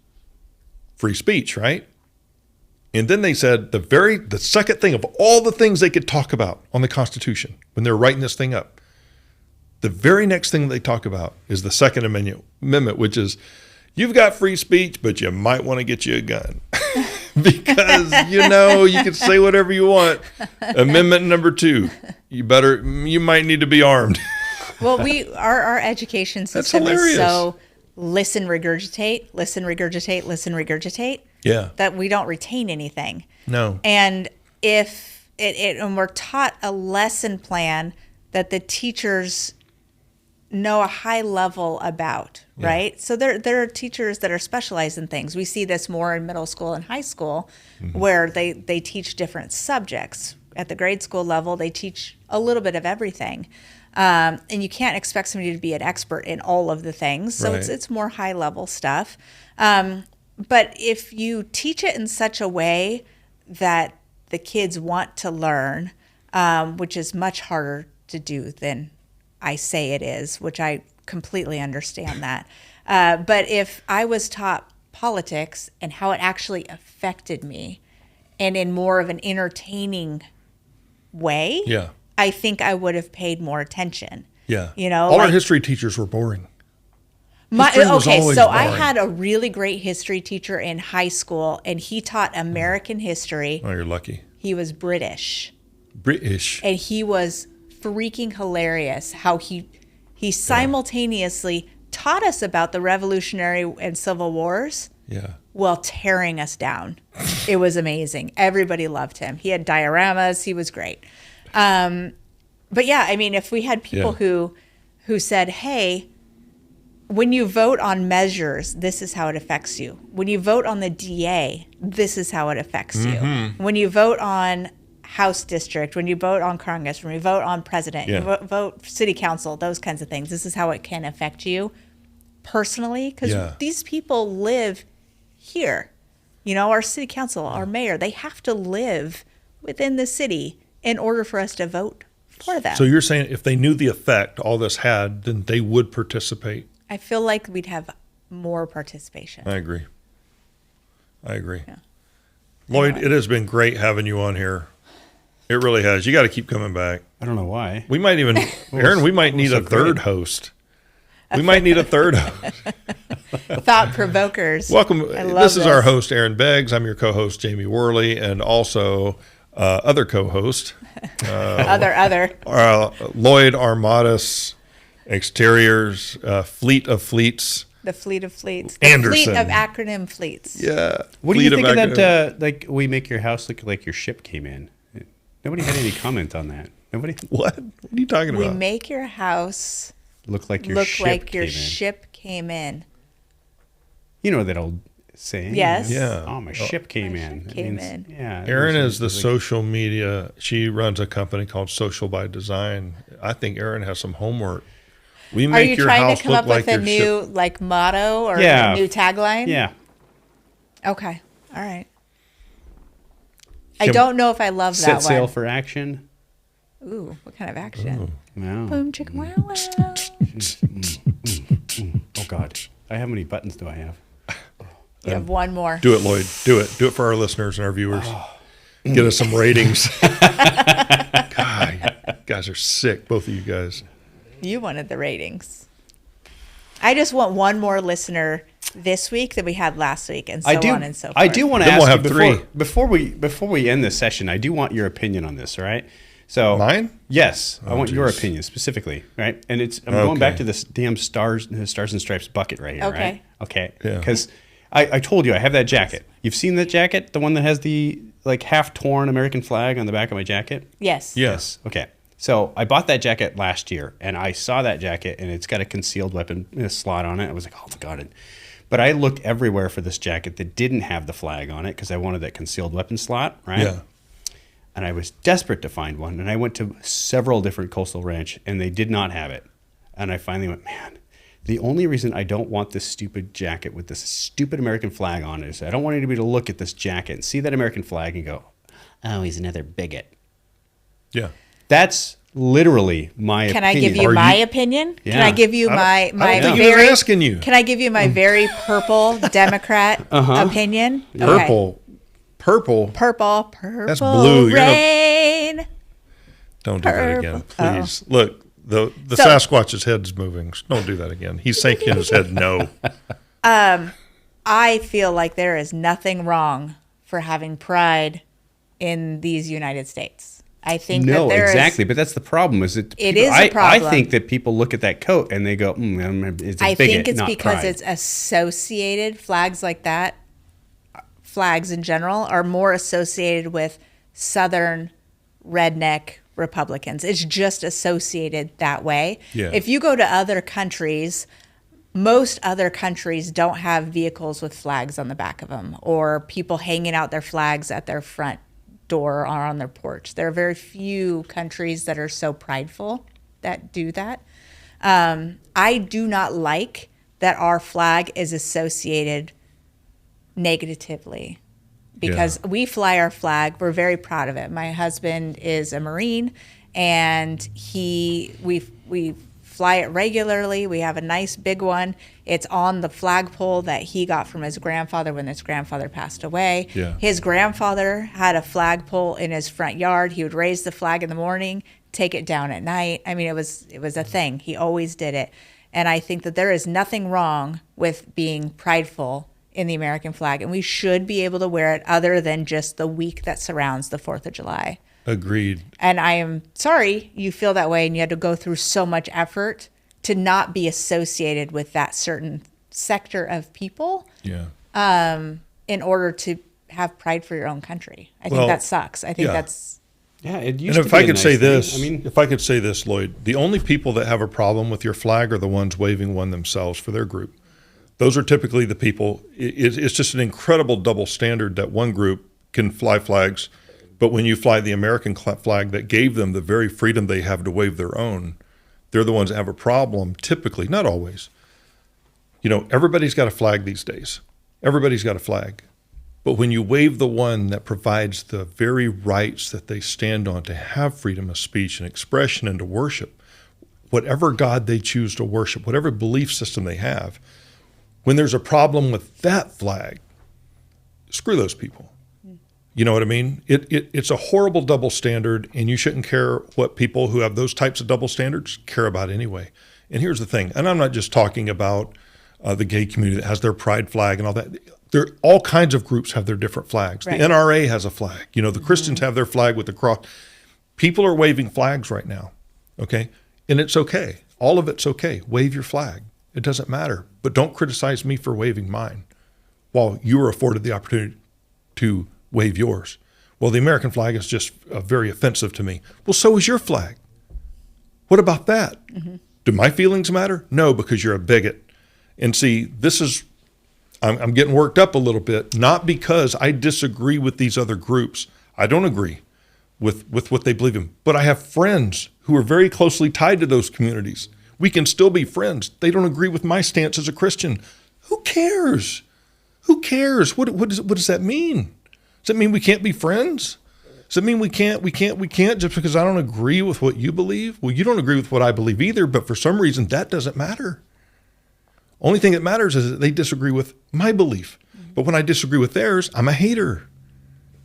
free speech, right? And then they said the second thing of all the things they could talk about on the Constitution when they're writing this thing up, the very next thing they talk about is the Second Amendment, which is, you've got free speech, but you might want to get you a gun. Because, you can say whatever you want. Amendment number 2, you might need to be armed. Well, our education system is so listen, regurgitate, that we don't retain anything. No. And if and we're taught a lesson plan that the teachers know a high level about, right? So there are teachers that are specialized in things. We see this more in middle school and high school, where they teach different subjects. At the grade school level, they teach a little bit of everything. And you can't expect somebody to be an expert in all of the things. So it's more high level stuff. But if you teach it in such a way that the kids want to learn, which is much harder to do than I say it is, which I completely understand that. But if I was taught politics and how it actually affected me, and in more of an entertaining way, I think I would have paid more attention. Yeah. All our history teachers were boring. I had a really great history teacher in high school, and he taught American history. Oh, you're lucky. He was British. And he was freaking hilarious how he simultaneously taught us about the Revolutionary and Civil Wars while tearing us down. It was amazing. Everybody loved him. He had dioramas. He was great. But if we had people who said, hey, when you vote on measures, this is how it affects you. When you vote on the DA, this is how it affects you. When you vote on House district, when you vote on Congress, when you vote on president, you vote city council, those kinds of things. This is how it can affect you personally, because these people live here. You know, our city council, our mayor, they have to live within the city in order for us to vote for them. So you're saying if they knew the effect all this had, then they would participate? I feel like we'd have more participation. I agree. Yeah. Lloyd, it has been great having you on here. It really has. You got to keep coming back. I don't know why. We might even, Aaron, we might need a third host. We might need a third host. Thought provokers. Welcome. This is our host, Aaron Beggs. I'm your co-host, Jamie Worley, and also other co-host. Other. Lloyd Armadas Exteriors, Fleet of Fleets. The Fleet of Fleets. Anderson. Fleet of acronym fleets. Yeah. What do you think of that, like, we make your house look like your ship came in? Nobody had any comment on that. Nobody? What? What are you talking about? We make your house look like your ship came in. You know that old saying? Yes. Yeah. Oh, my ship came in. Yeah. Erin is the social media. She runs a company called Social by Design. I think Erin has some homework. We make Are you your trying house to come look up like with a your new ship. like motto or a new tagline? Yeah. Okay. All right. I don't know if I love that one. Set sail for action. Ooh, what kind of action? Wow. Boom, chicka, wow, wow. Oh, God. How many buttons do I have? You have one more. Do it, Lloyd. Do it. Do it for our listeners and our viewers. Get us some ratings. God, you guys are sick, both of you guys. You wanted the ratings. I just want one more listener this week than we had last week, and on and so forth. I do want to Then ask we'll you have before we end this session. I do want your opinion on this. All right. So mine? Yes, I want geez. your opinion specifically. Right, and I'm going back to this damn stars and stripes bucket right here. Okay. Right. Okay. Yeah. Because I told you I have that jacket. You've seen that jacket, the one that has the like half torn American flag on the back of my jacket. Yes. Yes. Okay. So I bought that jacket last year, and I saw that jacket, and it's got a concealed weapon slot on it. I was like, oh my God. But I looked everywhere for this jacket that didn't have the flag on it because I wanted that concealed weapon slot, right? Yeah. And I was desperate to find one, and I went to several different coastal ranch, and they did not have it. And I finally went, man, the only reason I don't want this stupid jacket with this stupid American flag on it is I don't want anybody to look at this jacket and see that American flag and go, oh, he's another bigot. Yeah. That's literally my opinion. Can I give you my opinion? Yeah. Can I give you my I don't think he very was asking you. Can I give you my very purple Democrat opinion? Purple. Purple. That's blue. Rain. Don't do that again, Purple. please. Look, the Sasquatch's head's moving. Don't do that again. He's shaking his head no. I feel like there is nothing wrong for having pride in these United States. I think that there exactly, but that's the problem. Is it is a problem. I think that people look at that coat and they go, it's a bigot, I think it's not because pride. it's associated, flags like that, flags in general, are more associated with Southern redneck Republicans. It's just associated that way. Yeah. If you go to other countries, most other countries don't have vehicles with flags on the back of them or people hanging out their flags at their front door or on their porch. There are very few countries that are so prideful that do that. I do not like that our flag is associated negatively because we fly our flag. We're very proud of it. My husband is a Marine and we fly it regularly. We have a nice big one. It's on the flagpole that he got from his grandfather when his grandfather passed away. Yeah. His grandfather had a flagpole in his front yard. He would raise the flag in the morning, take it down at night. I mean, it was a thing. He always did it. And I think that there is nothing wrong with being prideful in the American flag, and we should be able to wear it other than just the week that surrounds the 4th of July. Agreed. And I am sorry you feel that way and you had to go through so much effort to not be associated with that certain sector of people Yeah. in order to have pride for your own country. I think that sucks. I think that's Yeah, it used And to if be I a could nice say thing. this, I mean, if I could say this, Lloyd, the only people that have a problem with your flag are the ones waving one themselves for their group. Those are typically the people. It's just an incredible double standard that one group can fly flags, but when you fly the American flag that gave them the very freedom they have to wave their own, they're the ones that have a problem typically, not always. Everybody's got a flag these days. Everybody's got a flag. But when you wave the one that provides the very rights that they stand on to have freedom of speech and expression and to worship, whatever God they choose to worship, whatever belief system they have, when there's a problem with that flag, screw those people. You know what I mean? It's a horrible double standard, and you shouldn't care what people who have those types of double standards care about anyway. And here's the thing, and I'm not just talking about the gay community that has their pride flag and all that. All kinds of groups have their different flags. Right. The NRA has a flag. The Christians have their flag with the cross. People are waving flags right now, okay? And it's okay. All of it's okay. Wave your flag. It doesn't matter. But don't criticize me for waving mine while you are afforded the opportunity to wave yours. Well, the American flag is just very offensive to me. Well, so is your flag. What about that? Mm-hmm. Do my feelings matter? No, because you're a bigot. And see, I'm getting worked up a little bit, not because I disagree with these other groups. I don't agree with what they believe in, but I have friends who are very closely tied to those communities. We can still be friends. They don't agree with my stance as a Christian. Who cares? Who cares? What does that mean? Does that mean we can't be friends? Does that mean we can't just because I don't agree with what you believe? Well, you don't agree with what I believe either, but for some reason that doesn't matter. Only thing that matters is that they disagree with my belief. But when I disagree with theirs, I'm a hater.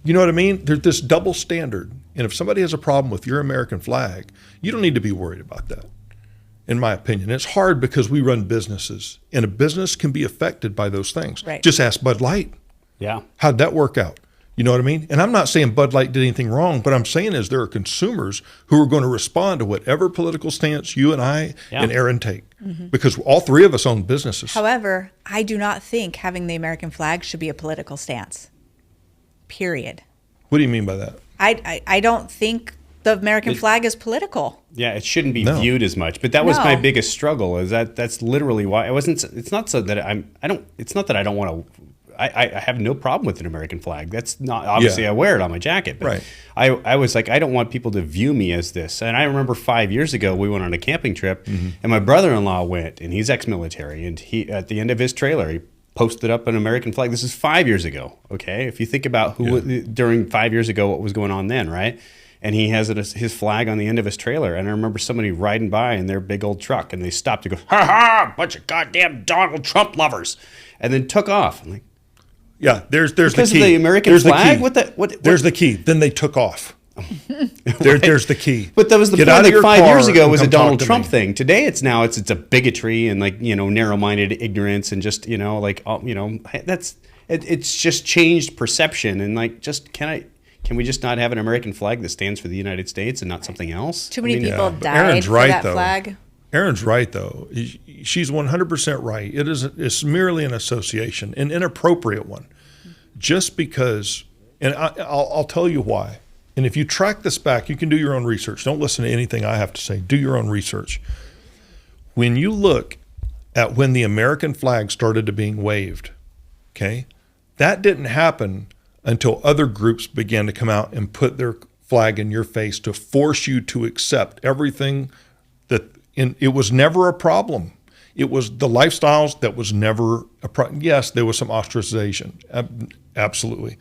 You know what I mean? There's this double standard. And if somebody has a problem with your American flag, you don't need to be worried about that, in my opinion. It's hard because we run businesses, and a business can be affected by those things. Right. Just ask Bud Light. yeah. How'd that work out? You know what I mean? And I'm not saying Bud Light did anything wrong, but I'm saying is there are consumers who are going to respond to whatever political stance you and I and Aaron take, because all three of us own businesses. However, I do not think having the American flag should be a political stance. Period. What do you mean by that? I don't think the American flag is political. Yeah, it shouldn't be viewed as much. But that was my biggest struggle. That's literally why I wasn't. It's not so that It's not that I don't want to. I have no problem with an American flag. That's not obviously I wear it on my jacket. But right. I was like, I don't want people to view me as this. And I remember 5 years ago we went on a camping trip, and my brother-in-law went, and he's ex-military, and he at the end of his trailer he posted up an American flag. This is 5 years ago. Okay, if you think about during 5 years ago, what was going on then, right? And he has his flag on the end of his trailer. And I remember somebody riding by in their big old truck, and they stopped to go, ha ha, bunch of goddamn Donald Trump lovers, and then took off. I'm like, yeah, there's the key. Because of the American flag? What? There's the key. Then they took off. There's the key. But that was the Get point. out of Like your 5 years car ago and was a come talk Donald to Trump me. thing. Today it's a bigotry and narrow-minded ignorance and just it's just changed perception and can we just not have an American flag that stands for the United States and not something else? Too many people died Aaron's for right, that though. flag. Aaron's right, though. She's 100% right. It's merely an association, an inappropriate one. Just because, and I'll tell you why. And if you track this back, you can do your own research. Don't listen to anything I have to say. Do your own research. When you look at when the American flag started to being waved, okay, that didn't happen until other groups began to come out and put their flag in your face to force you to accept everything it was never a problem. It was the lifestyles that was never a problem. Yes, there was some ostracization, absolutely.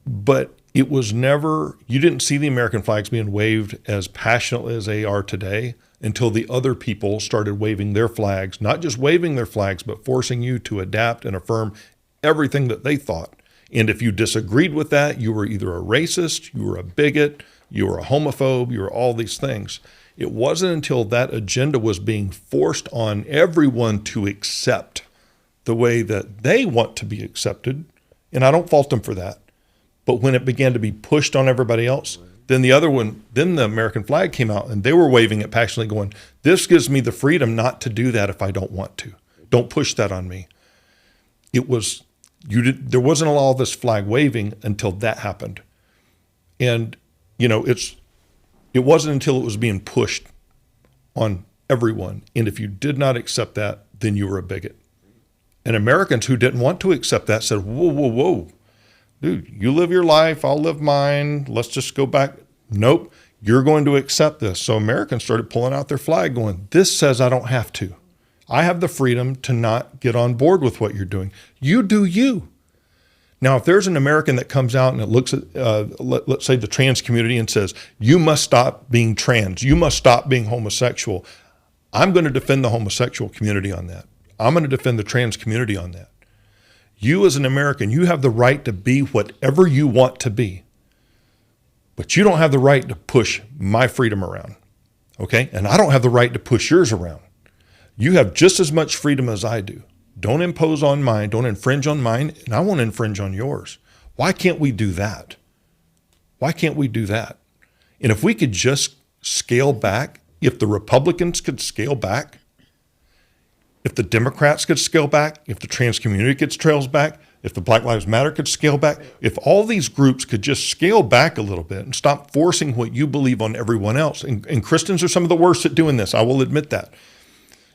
But it was never, you didn't see the American flags being waved as passionately as they are today until the other people started waving their flags, not just waving their flags, but forcing you to adapt and affirm everything that they thought. And if you disagreed with that, you were either a racist, you were a bigot, you were a homophobe, you were all these things. It wasn't until that agenda was being forced on everyone to accept the way that they want to be accepted, and I don't fault them for that, but when it began to be pushed on everybody else, then the American flag came out, and they were waving it passionately going, this gives me the freedom not to do that if I don't want to. Don't push that on me. There wasn't all this flag waving until that happened. And it wasn't until it was being pushed on everyone. And if you did not accept that, then you were a bigot. And Americans who didn't want to accept that said, whoa, whoa, whoa, dude, you live your life, I'll live mine. Let's just go back. Nope, you're going to accept this. So Americans started pulling out their flag going, this says I don't have to. I have the freedom to not get on board with what you're doing. You do you. Now, if there's an American that comes out and it looks at, let's say the trans community and says, you must stop being trans, you must stop being homosexual, I'm going to defend the homosexual community on that. I'm going to defend the trans community on that. You as an American, you have the right to be whatever you want to be, but you don't have the right to push my freedom around, okay? And I don't have the right to push yours around. You have just as much freedom as I do. Don't impose on mine, don't infringe on mine, and I won't infringe on yours. Why can't we do that? Why can't we do that? And if we could just scale back, if the Republicans could scale back, if the Democrats could scale back, if the trans community could scale back, if the Black Lives Matter could scale back, if all these groups could just scale back a little bit and stop forcing what you believe on everyone else. And Christians are some of the worst at doing this. I will admit that.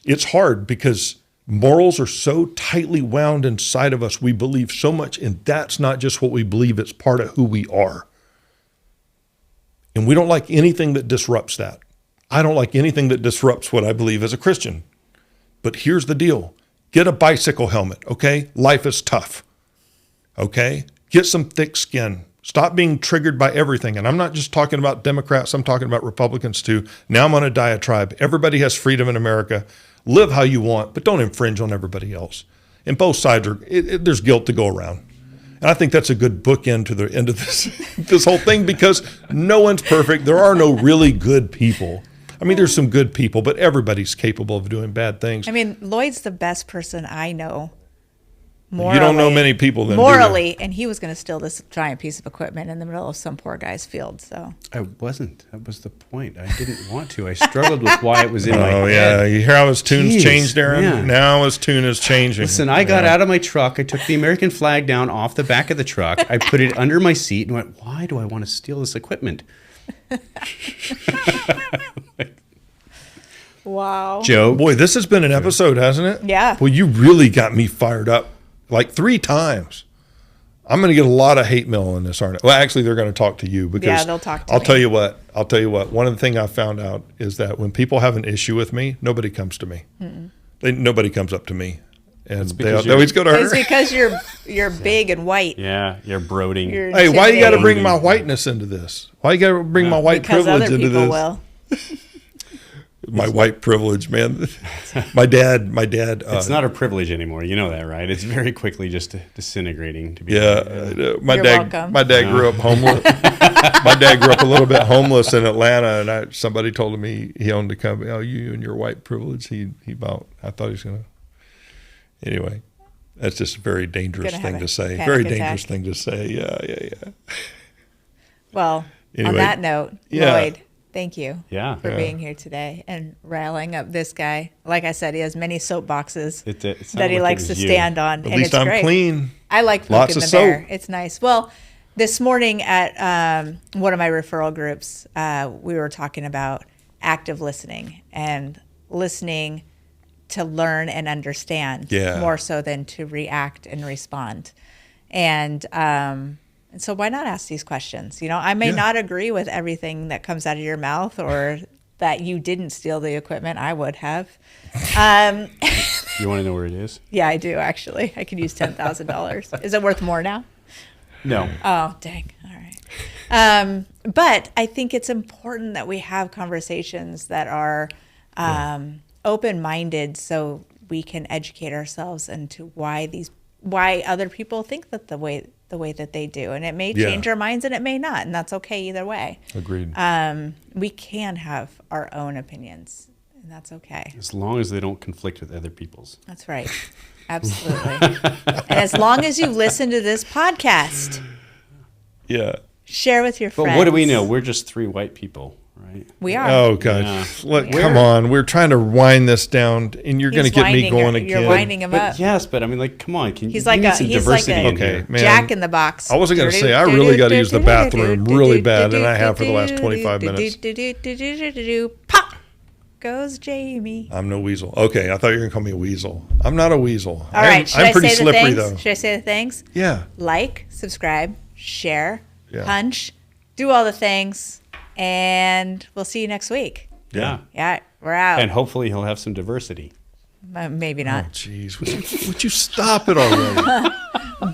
It's hard because morals are so tightly wound inside of us. We believe so much, and that's not just what we believe. It's part of who we are. And we don't like anything that disrupts that. I don't like anything that disrupts what I believe as a Christian. But here's the deal. Get a bicycle helmet, okay? Life is tough, okay? Get some thick skin. Stop being triggered by everything. And I'm not just talking about Democrats. I'm talking about Republicans too. Now I'm on a diatribe. Everybody has freedom in America. Live how you want, but don't infringe on everybody else. And both sides there's guilt to go around. And I think that's a good bookend to the end of this whole thing, because no one's perfect. There are no really good people. I mean, there's some good people, but everybody's capable of doing bad things. I mean, Lloyd's the best person I know. Morally, you don't know many people then, morally, and he was going to steal this giant piece of equipment in the middle of some poor guy's field. So I wasn't. That was the point. I didn't want to. I struggled with why it was in my head. Oh yeah, you hear how his tune's changed, Aaron? Yeah. Now his tune is changing. Listen, I got out of my truck. I took the American flag down off the back of the truck. I put it under my seat and went, "Why do I want to steal this equipment?" Wow. Joe, boy, this has been an episode, hasn't it? Yeah. Well, you really got me fired up. Like 3 times. I'm going to get a lot of hate mail on this, aren't I? Well, actually, they're going to talk to you because yeah, they'll talk to me. I'll tell you what. One of the things I found out is that when people have an issue with me, nobody comes to me. Nobody comes up to me, and they always go to her. It's because you're big and white. Yeah, you're brooding. Hey, why you got to bring my whiteness into this? Why you got to bring my white because privilege other into people this? will. My white privilege, man. My dad. It's not a privilege anymore. You know that, right? It's very quickly just disintegrating. To be my You're dad. welcome. My dad grew up homeless. My dad grew up a little bit homeless in Atlanta, and somebody told him he owned a company. Oh, you and your white privilege. He bought. I thought he was gonna. Anyway, that's just a very dangerous thing to say. Very dangerous thing to say. Yeah. Well, anyway, on that note, Lloyd, thank you for being here today and riling up this guy. Like I said, he has many soapboxes that he likes to stand on. At least I'm clean. I like Lots poking of the bear. soap. It's nice. Well, this morning at one of my referral groups, we were talking about active listening and listening to learn and understand more so than to react and respond. And so why not ask these questions? I may not agree with everything that comes out of your mouth or that you didn't steal the equipment. I would have. You want to know where it is? Yeah, I do, actually. I could use $10,000. Is it worth more now? No. Oh, dang. All right. But I think it's important that we have conversations that are open-minded so we can educate ourselves into why other people think that the way that they do. And it may change our minds and it may not, and that's okay either way. Agreed. We can have our own opinions, and that's okay. As long as they don't conflict with other people's. That's right. Absolutely. And as long as you listen to this podcast, Yeah. share with your friends. But what do we know? We're just 3 white people, Right. We are. Oh God! Yeah. Look, come on, we're trying to wind this down, and you're going to He's get me winding going her- again. You're winding him up. But yes, but I mean, like, come on, He's like you need a some he's like diversity in a here. man. Jack in the Box. I wasn't going to say I really got to use the bathroom really bad, and I have for the last 25 minutes. Pop goes Jamie. I'm no weasel. Okay, I thought you were going to call me a weasel. I'm not a weasel. All right, should I'm I pretty say the slippery things? though. Should I say the things? Yeah. Like, subscribe, share, Yeah. punch, do all the things, and we'll see you next week. Yeah. Yeah, we're out. And hopefully he'll have some diversity. Maybe Oh, not. jeez. Would you stop it already?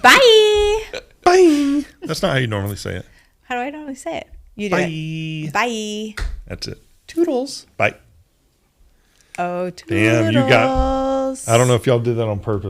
Bye. Bye. That's not how you normally say it. How do I normally say it? You do it. Bye. Bye. That's it. Toodles. Bye. Oh, toodles. Damn, you got. I don't know if y'all did that on purpose.